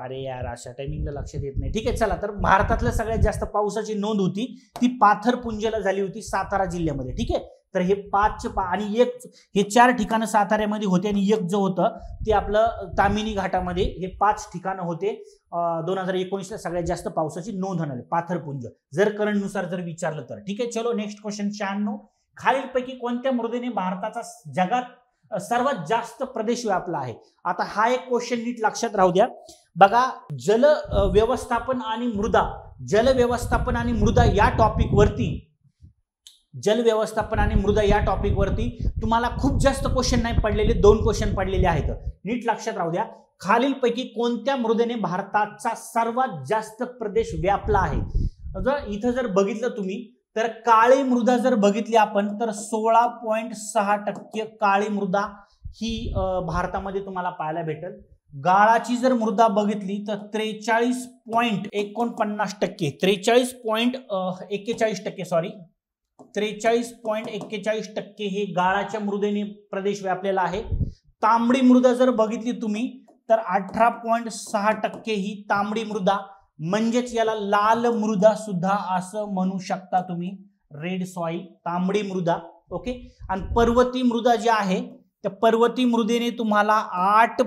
अरे यार अशा टायमिंगला लक्षात येत नाही. ठीक आहे. चला, तर भारतातल्या सगळ्यात जास्त पावसाची नोंद होती ती पाथरपुंजला झाली होती, सातारा जिल्ह्यामध्ये. ठीक आहे. तर हे 5 आणि 1 हे 4 ठिकाणं साताऱ्यामध्ये होते आणि 1 जो होतं ते आपलं तामिनी घाटामध्ये. हे 5 ठिकाणं होते 2019 ला सगळ्यात जास्त पावसाची नोंद होणार पाथरपुंज, जर करंट नुसार जर विचारलं तर. ठीक आहे. चलो, नेक्स्ट क्वेश्चन 96. खालीलपैकी कोणत्या मृदेने भारताचा जगात सर्वात जास्त प्रदेश व्यापला आहे? आता हा एक क्वेश्चन नीट लक्षात राहू द्या. बघा, जल व्यवस्थापन आणि मृदा या टॉपिक वरती तुम्हाला खूप जास्त क्वेश्चन नाही पडलेले, 2 क्वेश्चन पडलेले आहेत. नीट लक्षात राहू द्या. खालीलपैकी कोणत्या मृदेने भारताचा सर्वात जास्त प्रदेश व्यापला आहे? इथं जर बघितलं तुम्ही तर काळी मृदा जर बघितली आपण तर 16.6% काळी मृदा ही भारतामध्ये तुम्हाला पाहायला भेटेल. गाळाची जर मृदा बघितली तर 43.41% हे गाळाच्या मृदेने प्रदेश व्यापलेला आहे. तांबडी मृदा जर बघितली तुम्ही तर 18.6% ही तांबडी मृदा, म्हणजेच याला लाल मृदा सुद्धा असं म्हणू शकता तुम्ही, रेड सॉइल, तांबडी मृदा. ओके. आणि पर्वती मृदा जी आहे त्या पर्वती मृदेने तुम्हाला 8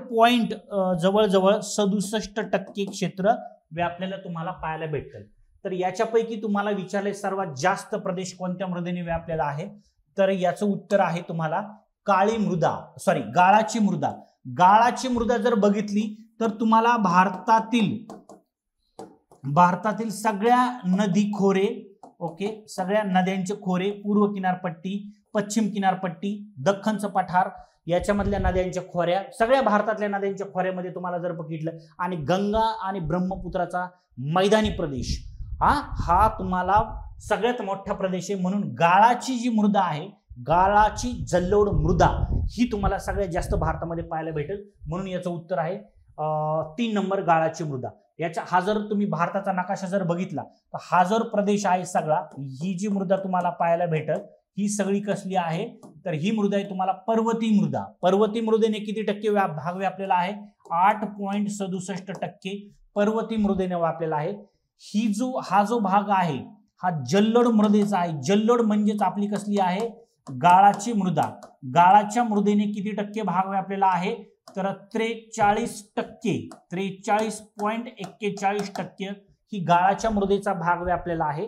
जवळजवळ 67% क्षेत्र व्यापलेलं तुम्हाला पाहायला भेटतं. तर याच्यापैकी तुम्हाला विचारले सर्वात जास्त प्रदेश कोणत्या मृदेने व्यापलेला आहे, तर याचं उत्तर आहे तुम्हाला गाळाची मृदा. गाळाची मृदा जर बघितली तर तुम्हाला भारतातील सगळ्या नदी खोरे ओके, सगळ्या नद्यांचे खोरे, पूर्व किनारपट्टी, पश्चिम किनारपट्टी, दख्खनचं पठार, याच्यामधल्या नद्यांच्या खोऱ्या, सगळ्या भारतातल्या नद्यांच्या खोऱ्यामध्ये तुम्हाला जर बघितलं, आणि गंगा आणि ब्रह्मपुत्राचा मैदानी प्रदेश, हा तुम्हाला सगळ्यात मोठा प्रदेश आहे. म्हणून गाळाची जी मृदा आहे, गाळाची जल्लोड मृदा, ही तुम्हाला सगळ्यात जास्त भारतामध्ये पाहायला भेटेल. म्हणून याचं उत्तर आहे 3 नंबर गाळाची मृदा. याच्या हा जर तुम्ही भारताचा नकाशा जर बघितला तर हा जर प्रदेश आहे सगळा, ही जी मृदा तुम्हाला पाहायला भेटल, ही सगळी कसली आहे, तर ही मृदा आहे तुम्हाला पर्वती मृदा. पर्वती मृदेने किती टक्के भाग व्यापलेला आहे? 8.67% पर्वती मृदेने व्यापलेला आहे. हा जो भाग आहे हा जल्लोड मृदेचा आहे. जल्लोड म्हणजेच आपली कसली आहे? गाळाची मृदा. गाळाच्या मृदेने किती टक्के भाग व्यापलेला आहे? तर 43%, 43.41% ही गाळाच्या मृदेचा भाग व्यापलेला आहे.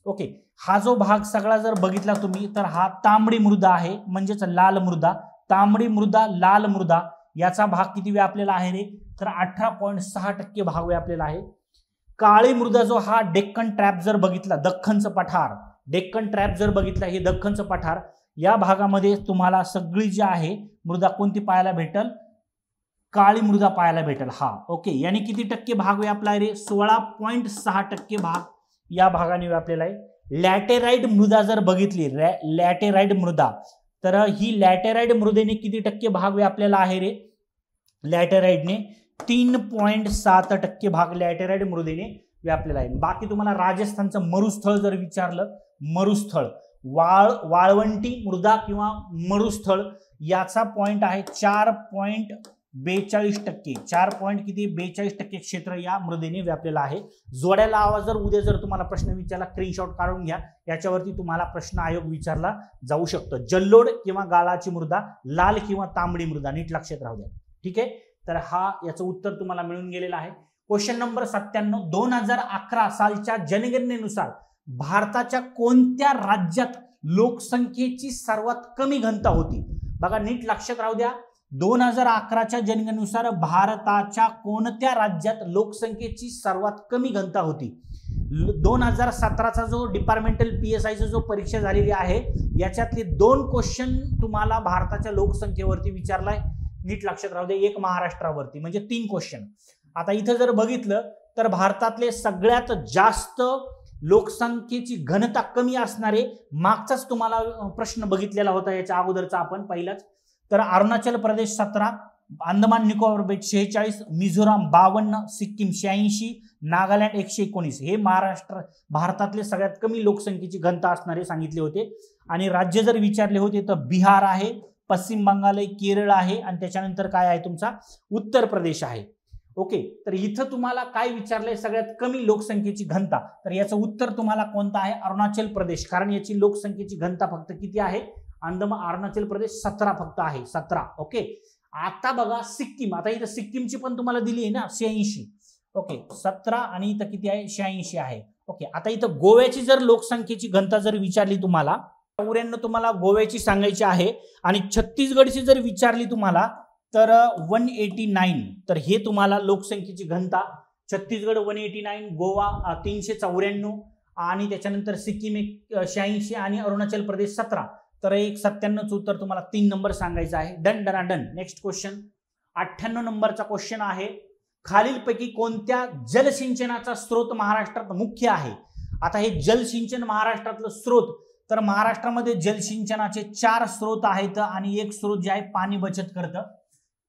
ओके, हा जो भाग सगळा जर बघितला तुम्ही तर हा तांबडी मृदा आहे, म्हणजेच लाल मृदा. तांबडी मृदा, लाल मृदा याचा भाग किती व्यापलेला आहे रे? तर 18.6% भाग व्यापलेला आहे. काळी मृदा जो हा डेक्कन ट्रॅप जर बघितला, दख्खनचं पठार, डेक्कन ट्रॅप जर बघितला, हे दख्खनचं पठार, या भागामध्ये तुम्हाला सगळी जी आहे मृदा कोणती पाहायला भेटल? काळी मृदा पाहायला भेटल. ओके, याने किती टक्के भाग व्यापला आहे रे? 16.6% भाग या भागाने व्यापलेला आहे. लॅटेराइट मृदा जर बघितली, लॅटेराइट मृदा, तर ही लॅटेराइट मृदेने किती टक्के भाग व्यापलेला आहे रे? लॅटेराइटने 3.7% भाग लॅटेराइट मृदेने व्यापलेला आहे. बाकी तुम्हाला राजस्थानचं मरुस्थळ जर विचारलं, मरुस्थळ, वाळवंटी मृदा किंवा मरुस्थळ, याचा पॉइंट आहे 4.42%. 4.42% क्षेत्र या मृदेने व्यापलेला आहे. जोड्याला आवाज जर उद्या जर तुम्हाला प्रश्न विचारला, स्क्रीनशॉट काढून घ्या, याच्यावरती तुम्हाला प्रश्न आयोग विचारला जाऊ शकतो. जल्लोड किंवा गाळाची मृदा, लाल किंवा तांबडी मृदा, नीट लक्षात राहू द्या. ठीक आहे, तर याचं उत्तर तुम्हाला मिळून गेलेलं आहे. क्वेश्चन नंबर 97, 2011 सालच्या जनगणनेनुसार भारताच्या कोणत्या राज्यात लोकसंख्येची सर्वात कमी घनता होती? बघा, नीट लक्षात राहू द्या. 2011च्या जनगणनेनुसार भारताच्या कोणत्या राज्यात लोकसंख्येची सर्वात कमी घनता होती? 2017चा जो डिपार्टमेंटल PSIचा जो परीक्षा झालेली आहे, याच्यातले 2 क्वेश्चन तुम्हाला भारताच्या लोकसंख्येवरती विचारलाय. नीट लक्षात राहू द्या. एक महाराष्ट्रावरती, म्हणजे 3 क्वेश्चन. आता इथं जर बघितलं तर भारतातले सगळ्यात जास्त लोकसंख्येची घनता कमी असणारे, मागचाच तुम्हाला प्रश्न बघितलेला होता याच्या अगोदरचा आपण पहिलाच, तर अरुणाचल प्रदेश 17, अंदमान निकोबार बेट 46, मिझोराम 52, सिक्कीम 86, नागालँड 119 हे भारतातले सगळ्यात कमी लोकसंख्येची घनता असणारे सांगितले होते. आणि राज्य जर विचारले होते तर बिहार आहे, पश्चिम बंगाल आहे, केरळ आहे, आणि त्याच्यानंतर काय आहे तुमचा उत्तर प्रदेश आहे. ओके, तर इथं तुम्हाला काय विचारलंय? सगळ्यात कमी लोकसंख्येची घनता, तर याचं उत्तर तुम्हाला कोणतं आहे? अरुणाचल प्रदेश. कारण याची लोकसंख्येची घनता फक्त किती आहे? अरुणाचल प्रदेश 17 फक्त आहे, 17. ओके, आता बघा सिक्कीम. आता इथं सिक्कीमची पण तुम्हाला दिली आहे ना 86. ओके, 17 आणि इथं किती आहे? 86 आहे. ओके, आता इथं गोव्याची जर लोकसंख्येची घनता जर विचारली तुम्हाला, 94 तुम्हाला गोव्याची सांगायची आहे. आणि छत्तीसगडची जर विचारली तुम्हाला तर 189. तर हे तुम्हाला लोकसंख्येची घनता, छत्तीसगड 189, गोवा 394, आणि त्याच्यानंतर सिक्कीम 86 आणि अरुणाचल प्रदेश 17. तर 97चं उत्तर तुम्हाला 3 नंबर सांगायचं आहे. डन डना डन. नेक्स्ट क्वेश्चन, 98 नंबरचा क्वेश्चन आहे. खालीलपैकी कोणत्या जलसिंचनाचा स्रोत महाराष्ट्रात मुख्य आहे? आता हे जलसिंचन महाराष्ट्रातलं स्रोत, तर महाराष्ट्रामध्ये जलसिंचनाचे 4 स्रोत आहेत, आणि एक स्रोत जे आहे पाणी बचत करतं.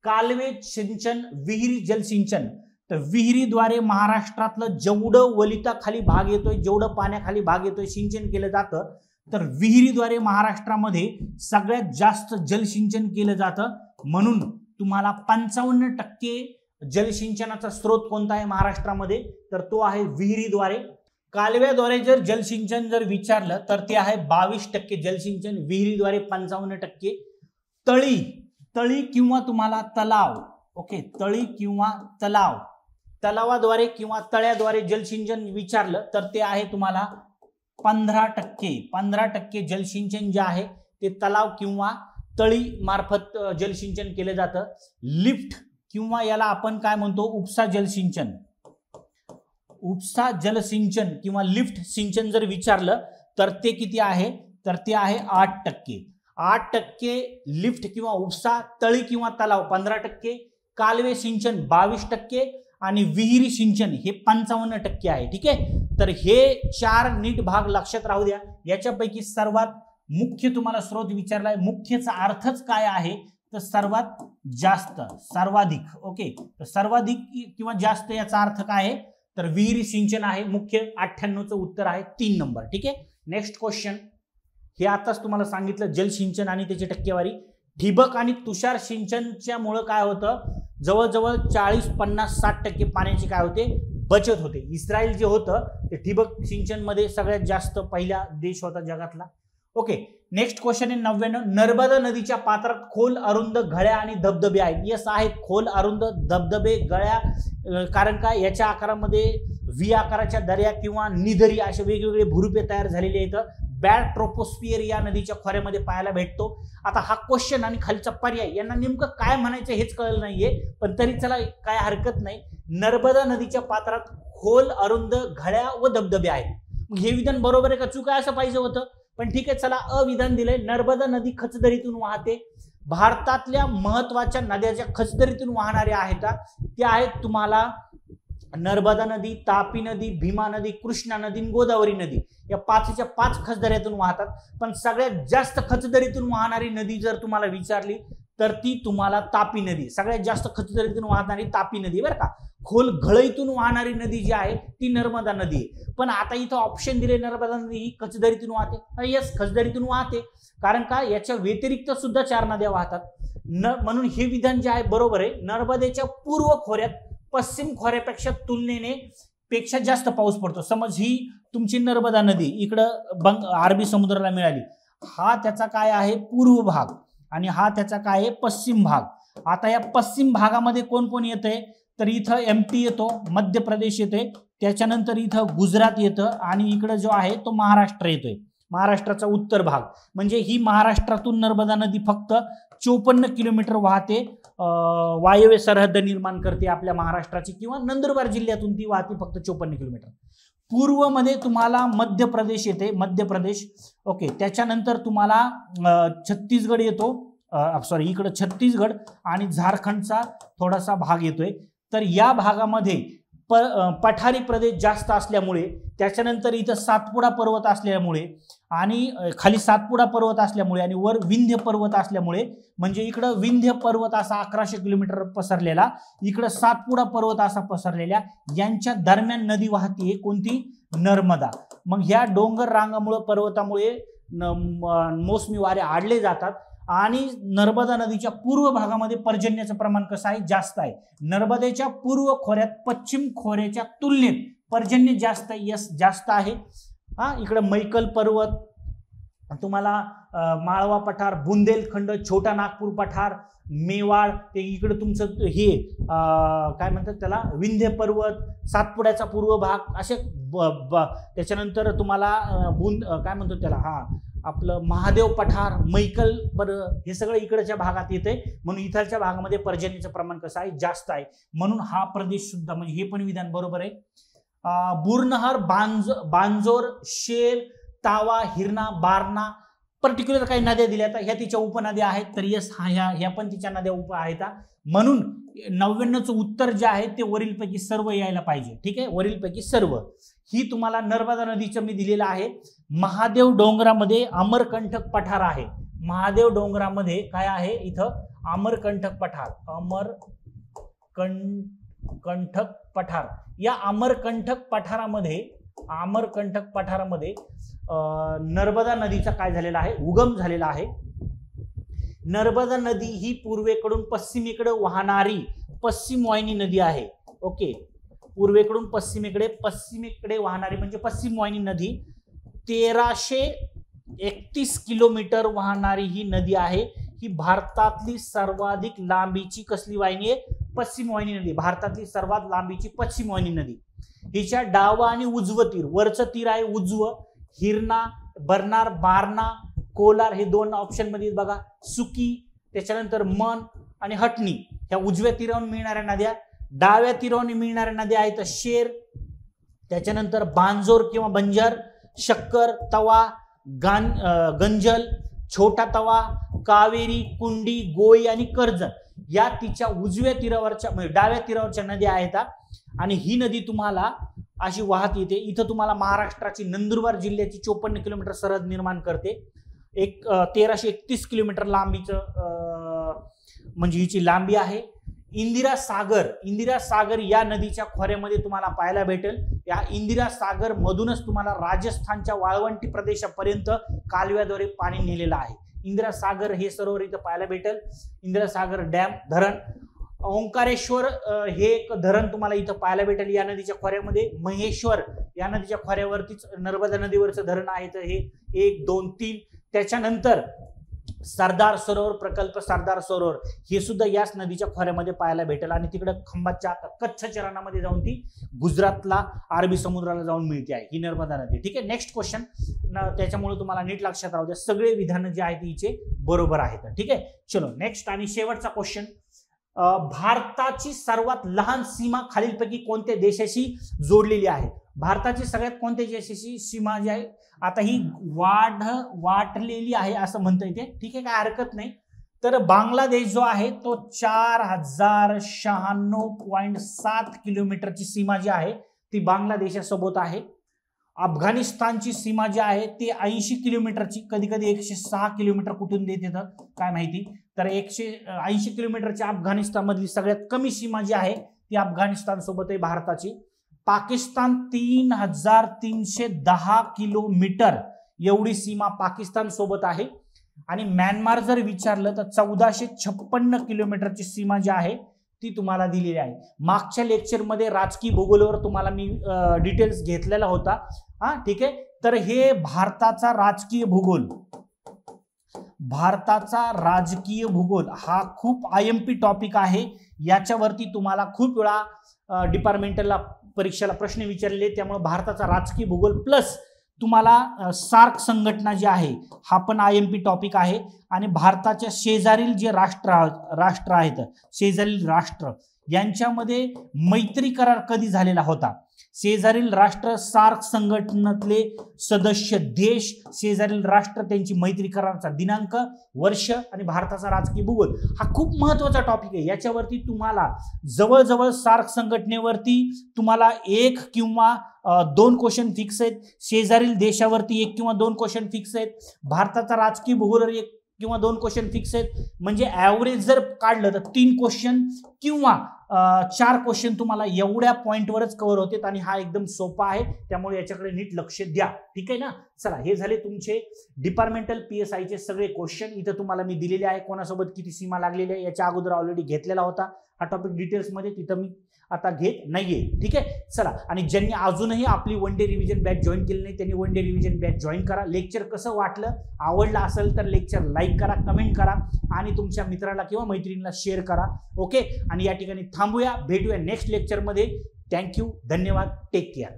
कालवे सिंचन, विहिरी जलसिंचन. तर विहिरीद्वारे महाराष्ट्रातलं जेवढं वलिताखाली भाग येतोय, जेवढं पाण्याखाली भाग येतोय, सिंचन केलं जातं, तर विहिरीद्वारे महाराष्ट्रामध्ये सगळ्यात जास्त जलसिंचन केलं जातं. म्हणून तुम्हाला 55% जलसिंचनाचा स्रोत कोणता आहे महाराष्ट्रामध्ये? तर तो आहे विहिरीद्वारे. कालव्याद्वारे जर जलसिंचन जर विचारलं तर ते आहे 22% जलसिंचन, विहिरीद्वारे 55%. तळी किंवा तुम्हाला तलाव. ओके, तळी किंवा तलाव, तलावाद्वारे किंवा तळ्याद्वारे जलसिंचन विचारलं तर ते आहे तुम्हाला 15% जलसिंचन जे आहे ते तलाव किंवा तळी मार्फत जलसिंचन केलं जातं. लिफ्ट किंवा याला आपण काय म्हणतो? उपसा जलसिंचन. उपसा जलसिंचन किंवा लिफ्ट सिंचन जर विचारलं तर ते किती आहे, तर ते आहे 8%. 8% लिफ्ट किंवा उपसा, तळी किंवा तलाव 15%, कालवे सिंचन 22% आणि विहिरी सिंचन हे 55% आहे. ठीक आहे, तर हे 4 नीट भाग लक्षात राहू द्या. याच्यापैकी सर्वात मुख्य तुम्हाला स्रोत विचारलाय, मुख्यचा अर्थच काय आहे तर सर्वात जास्त, सर्वाधिक. ओके, तर सर्वाधिक किंवा जास्त याचा अर्थ काय आहे तर विहिरी सिंचन आहे मुख्य. 98चं उत्तर आहे 3 नंबर. ठीक आहे, नेक्स्ट क्वेश्चन. हे आताच तुम्हाला सांगितलं जलसिंचन आणि त्याची टक्केवारी. ठिबक आणि तुषार सिंचनच्या मुळे काय होतं, जवळजवळ 40, 50, 60% पाण्याची काय होते बचत होते. इस्रायल जे होतं ते ठिबक सिंचन मध्ये सगळ्यात जास्त पहिला देश होता जगातला. ओके, नेक्स्ट क्वेश्चन आहे 99. नर्मदा नदीच्या पात्रात खोल, अरुंद गळ्या आणि धबधबे आहेत. यस आहेत, खोल, अरुंद, धबधबे, गळ्या. कारण काय, याच्या आकारामध्ये व्ही आकाराच्या दर्या किंवा निधरी असे वेगवेगळे भुरुपे तयार झालेले आहेत. बॅड ट्रोपोस्फियर या नदीच्या खोऱ्यामध्ये पाहायला भेटतो. आता हा क्वेश्चन आणि खालचा पर्याय यांना नेमकं काय म्हणायचं हेच कळलं नाहीये, पण तरी चला काय हरकत नाही. नर्मदा नदीच्या पात्रात खोल, अरुंद, घड्या व धबधबे आहेत. मग हे विधान बरोबर आहे का चूक आहे असं पाहिजे होतं, पण ठीक आहे, चला अविधान दिलंय. नर्मदा नदी खचदरीतून वाहते. भारतातल्या महत्वाच्या नद्या ज्या खचदरीतून वाहणाऱ्या आहेत त्या आहेत तुम्हाला नर्मदा नदी, तापी नदी, भीमा नदी, कृष्णा नदी, गोदावरी नदी. या 5च्या 5 खचदऱ्यातून वाहतात. पण सगळ्यात जास्त खचदरीतून वाहणारी नदी जर तुम्हाला विचारली तर ती तुम्हाला तापी नदी, सगळ्यात जास्त खचदरीतून वाहणारी तापी नदी बरं का. खोल घळईतून वाहणारी नदी जी आहे ती नर्मदा नदी आहे. पण आता इथं ऑप्शन दिले नर्मदा नदी ही खचदरीतून वाहते. यस, खचदरीतून वाहते, कारण का याच्या व्यतिरिक्त सुद्धा 4 नद्या वाहतात. म्हणून हे विधान जे आहे बरोबर आहे. नर्मदेच्या पूर्व खोऱ्यात पश्चिम खोऱ्यापेक्षा तुलनेने जास्त पाऊस पडतो. समज ही तुमची नर्मदा नदी इकडं अरबी समुद्राला मिळाली, हा त्याचा काय आहे पूर्व भाग आणि हा त्याचा काय आहे पश्चिम भाग. आता या पश्चिम भागामध्ये कोण कोण येते तर इथं एमपी येतो, मध्य प्रदेश येते, त्याच्यानंतर इथं गुजरात येतं आणि इकडं जो आहे तो महाराष्ट्र येतोय. महाराष्ट्राचा उत्तर भाग. म्हणजे ही महाराष्ट्रातून नर्मदा नदी फक्त 54 किलोमीटर वाहते, वायव्य सरहद्द निर्माण करते आपल्या महाराष्ट्राची, किंवा नंदुरबार जिल्ह्यातून ती वाहते फक्त 54 किलोमीटर. पूर्वमध्ये तुम्हाला मध्य प्रदेश येते, मध्य प्रदेश. ओके, त्याच्यानंतर तुम्हाला छत्तीसगड येतो, सॉरी इकडं छत्तीसगड आणि झारखंडचा थोडासा भाग येतोय. तर या भागामध्ये पठारी प्रदेश जास्त असल्यामुळे, त्याच्यानंतर इथं सातपुडा पर्वत असल्यामुळे आणि खाली सातपुडा पर्वत असल्यामुळे आणि वर विंध्य पर्वत असल्यामुळे, म्हणजे इकडं विंध्य पर्वत असा 1100 किलोमीटर पसरलेला, इकडं सातपुडा पर्वत असा पसरलेल्या, यांच्या दरम्यान नदी वाहतीये कोणती नर्मदा. मग ह्या डोंगर रांगामुळे, पर्वतामुळे मोसमी वारे आडले जातात आणि नर्मदा नदीच्या पूर्व भागामध्ये पर्जन्याचं प्रमाण कसं आहे जास्त आहे. नर्मदेच्या पूर्व खोऱ्यात पश्चिम खोऱ्याच्या तुलनेत पर्जन्य जास्त, यस जास्त आहे. इकडे मैकल पर्वत, तुम्हाला माळवा पठार, बुंदेलखंड, छोटा नागपूर पठार, मेवाड, ते इकडे तुमचं हे काय म्हणतात त्याला विंध्य पर्वत, सातपुड्याचा पूर्व भाग असे. त्याच्यानंतर तुम्हाला काय म्हणतो त्याला आपलं महादेव पठार, मैकल हे सगळं इकडच्या भागात येते. म्हणून इथलच्या भागामध्ये पर्जन्याचं प्रमाण कसं आहे जास्त आहे. म्हणून हा प्रदेश सुद्धा, म्हणजे हे पण विधान बरोबर आहे. बुरनहर, बांजोर, शेर, तावा, हिरणा, बारणा, पर्टिक्युलर काही नद्या दिल्या तर ह्या तिच्या उपनद्या आहेत. तर यस, ह्या पण तिच्या नद्या उप आहेत. म्हणून 99चं उत्तर जे आहे ते वरीलपैकी सर्व यायला पाहिजे. ठीक आहे, वरीलपैकी सर्व. ही तुम्हाला नर्मदा नदीचं मी दिलेलं आहे. महादेव डोंगरामध्ये अमरकंटक पठार आहे. महादेव डोंगरामध्ये काय आहे इथं अमरकंटक पठार, अमरकंटक पठार. या अमरकंटक पठारामध्ये नर्मदा नदीचा काय झालेला आहे उगम झालेला आहे. नर्मदा नदी ही पूर्वेकडून पश्चिमेकडे वाहणारी पश्चिम वाहिनी नदी आहे. ओके, पूर्वेकडून पश्चिमेकडे वाहणारी म्हणजे पश्चिम वाहिनी नदी. 1331 किलोमीटर वाहणारी ही नदी आहे. ही भारतातली सर्वाधिक लांबीची कसली वाहिनी आहे पश्चिम वाहिनी नदी. भारतातली सर्वात लांबीची पश्चिम वाहिनी नदी. हिच्या डाव आणि उजव तीर, वरचं तीर आहे उजवं, हिरणा, बरनार, बारणा, कोलार हे 2 ऑप्शन मध्ये बघा. सुकी, त्याच्यानंतर मन आणि हटणी ह्या उजव्या तीरावरून मिळणाऱ्या नद्या. डाव्या तीरावरून मिळणाऱ्या नद्या आहेत शेर, त्याच्यानंतर बांजोर किंवा बंजर, शक्कर, तवा, गंजल, छोटा तवा, कावेरी, कुंडी, गोई आणि कर्जत या तिच्या उजव्या तीरावरच्या म्हणजे डाव्या तीरावरच्या नद्या आहेत. आणि ही नदी तुम्हाला अशी वाहत येते. इथं तुम्हाला महाराष्ट्राची नंदुरबार जिल्ह्याची 54 किलोमीटर सरहद निर्माण करते. 1331 किलोमीटर लांबीचं म्हणजे हिची लांबी आहे. इंदिरा सागर या नदीच्या खोऱ्यामध्ये तुम्हाला पाहायला भेटेल. या इंदिरा सागर मधूनच तुम्हाला राजस्थानच्या वाळवंटी प्रदेशापर्यंत कालव्याद्वारे पाणी नेलेलं आहे. इंदिरा सागर हे सरोवर इथं पाहायला भेटेल. इंदिरा सागर डॅम धरण. ओंकारेश्वर हे एक धरण तुम्हाला इथं पाहायला भेटेल या नदीच्या खोऱ्यामध्ये. महेश्वर या नदीच्या खोऱ्यावरतीच नर्मदा नदीवरचं धरण आहे. तर हे 1, 2, 3. त्याच्यानंतर सरदार सरोवर प्रकल्प, सरदार सरोवर हे सुद्धा याच नदीच्या खोऱ्यामध्ये पाहायला भेटेल. आणि तिकडे खंबातच्या कच्छच्या रणामध्ये जाऊन ती गुजरातला अरबी समुद्राला जाऊन मिळते आहे ही नर्मदा नदी. ठीक आहे. नेक्स्ट क्वेश्चन, त्याच्यामुळे तुम्हाला नीट लक्षात राहू द्या, सगळे विधान जे आहेत हिचे बरोबर आहेत. ठीक आहे. चलो नेक्स्ट आणि शेवटचा क्वेश्चन. भारताची सर्वात लहान सीमा खालीलपैकी कोणत्या देशाशी जोडलेली आहे? भारताची सगळ्यात कोणत्या देशाशी सीमा जी आहे आता ही वाटलेली आहे असं म्हणता येते. ठीक आहे, काय हरकत नाही. तर बांगलादेश जो आहे तो 4096.7 किलोमीटरची सीमा जी आहे ती बांगलादेशासोबत आहे. अफगाणिस्तानची सीमा जी आहे ती 80 किलोमीटरची, कधी कधी 106 किलोमीटर कुठून देत येतं काय माहिती. तर 180 किलोमीटरची अफगाणिस्तान मधली सगळ्यात कमी सीमा जी आहे ती अफगाणिस्तान सोबत आहे भारताची. पाकिस्तान 3310 किलोमीटर एवढी सीमा पाकिस्तान सोबत आहे. आणि म्यानमार जर विचारलं तर 1456 किलोमीटरची सीमा जी आहे ती तुम्हाला दिलेली आहे. मागच्या लेक्चरमध्ये राजकीय भूगोलावर तुम्हाला मी डिटेल्स घेतलेला होता. ठीक आहे. तर हे भारताचा राजकीय भूगोल हा खूप IMP टॉपिक आहे. याच्यावरती तुम्हाला खूप वेळा डिपार्टमेंटला परीक्षेला प्रश्न विचारलेले. त्यामुळे भारताचा राजकीय भूगोल प्लस तुम्हाला सार्क संघटना जी आहे हा पण IMP टॉपिक आहे. आणि भारताच्या शेजारील जे राष्ट्र आहेत, शेजारील राष्ट्र यांच्यामध्ये मैत्री करार कधी झालेला होता? शेजारील राष्ट्र, सार्क संघटनेतले सदस्य देश, शेजारील राष्ट्र, त्यांची मैत्री कराराचा दिनांक, वर्ष आणि भारताचा राजकीय भूगोल हा खूप महत्वाचा टॉपिक आहे. याच्यावरती तुम्हाला जवळजवळ सार्क संघटनेवरती तुम्हाला 1 किंवा 2 क्वेश्चन फिक्स आहेत. शेजारील देशावरती 1 किंवा 2 क्वेश्चन फिक्स आहेत. भारताचा राजकीय भूगोल 1 किंवा 2 क्वेश्चन फिक्स आहेत. म्हणजे ॲव्हरेज जर काढलं तर 3 क्वेश्चन किंवा 4 क्वेश्चन तुम्हाला एवढ्या पॉईंटवरच कव्हर होते. आणि हा एकदम सोपा आहे, त्यामुळे याच्याकडे नीट लक्ष द्या. ठीक आहे ना. चला, हे झाले तुमचे डिपार्टमेंटल PSI चे सगळे क्वेश्चन. इथं तुम्हाला मी दिलेले आहे कोणासोबत किती सीमा लागलेली आहे. याच्या अगोदर ऑलरेडी घेतलेला होता हा टॉपिक डिटेल्समध्ये, तिथं मी आता घेत नाहीये. ठीक आहे. चला, आणि ज्यांनी अजूनही आपली 1 डे रिव्हिजन बॅच जॉईन केली नाही त्यांनी 1 डे रिव्हिजन बॅच जॉईन करा. लेक्चर कसं वाटलं, आवडलं असेल तर लेक्चर लाईक करा, कमेंट करा आणि तुमच्या मित्राला किंवा मैत्रिणीला शेअर करा. ओके. आणि या ठिकाणी थांबूया, भेटूया नेक्स्ट लेक्चरमध्ये. थँक्यू, धन्यवाद, टेक केअर.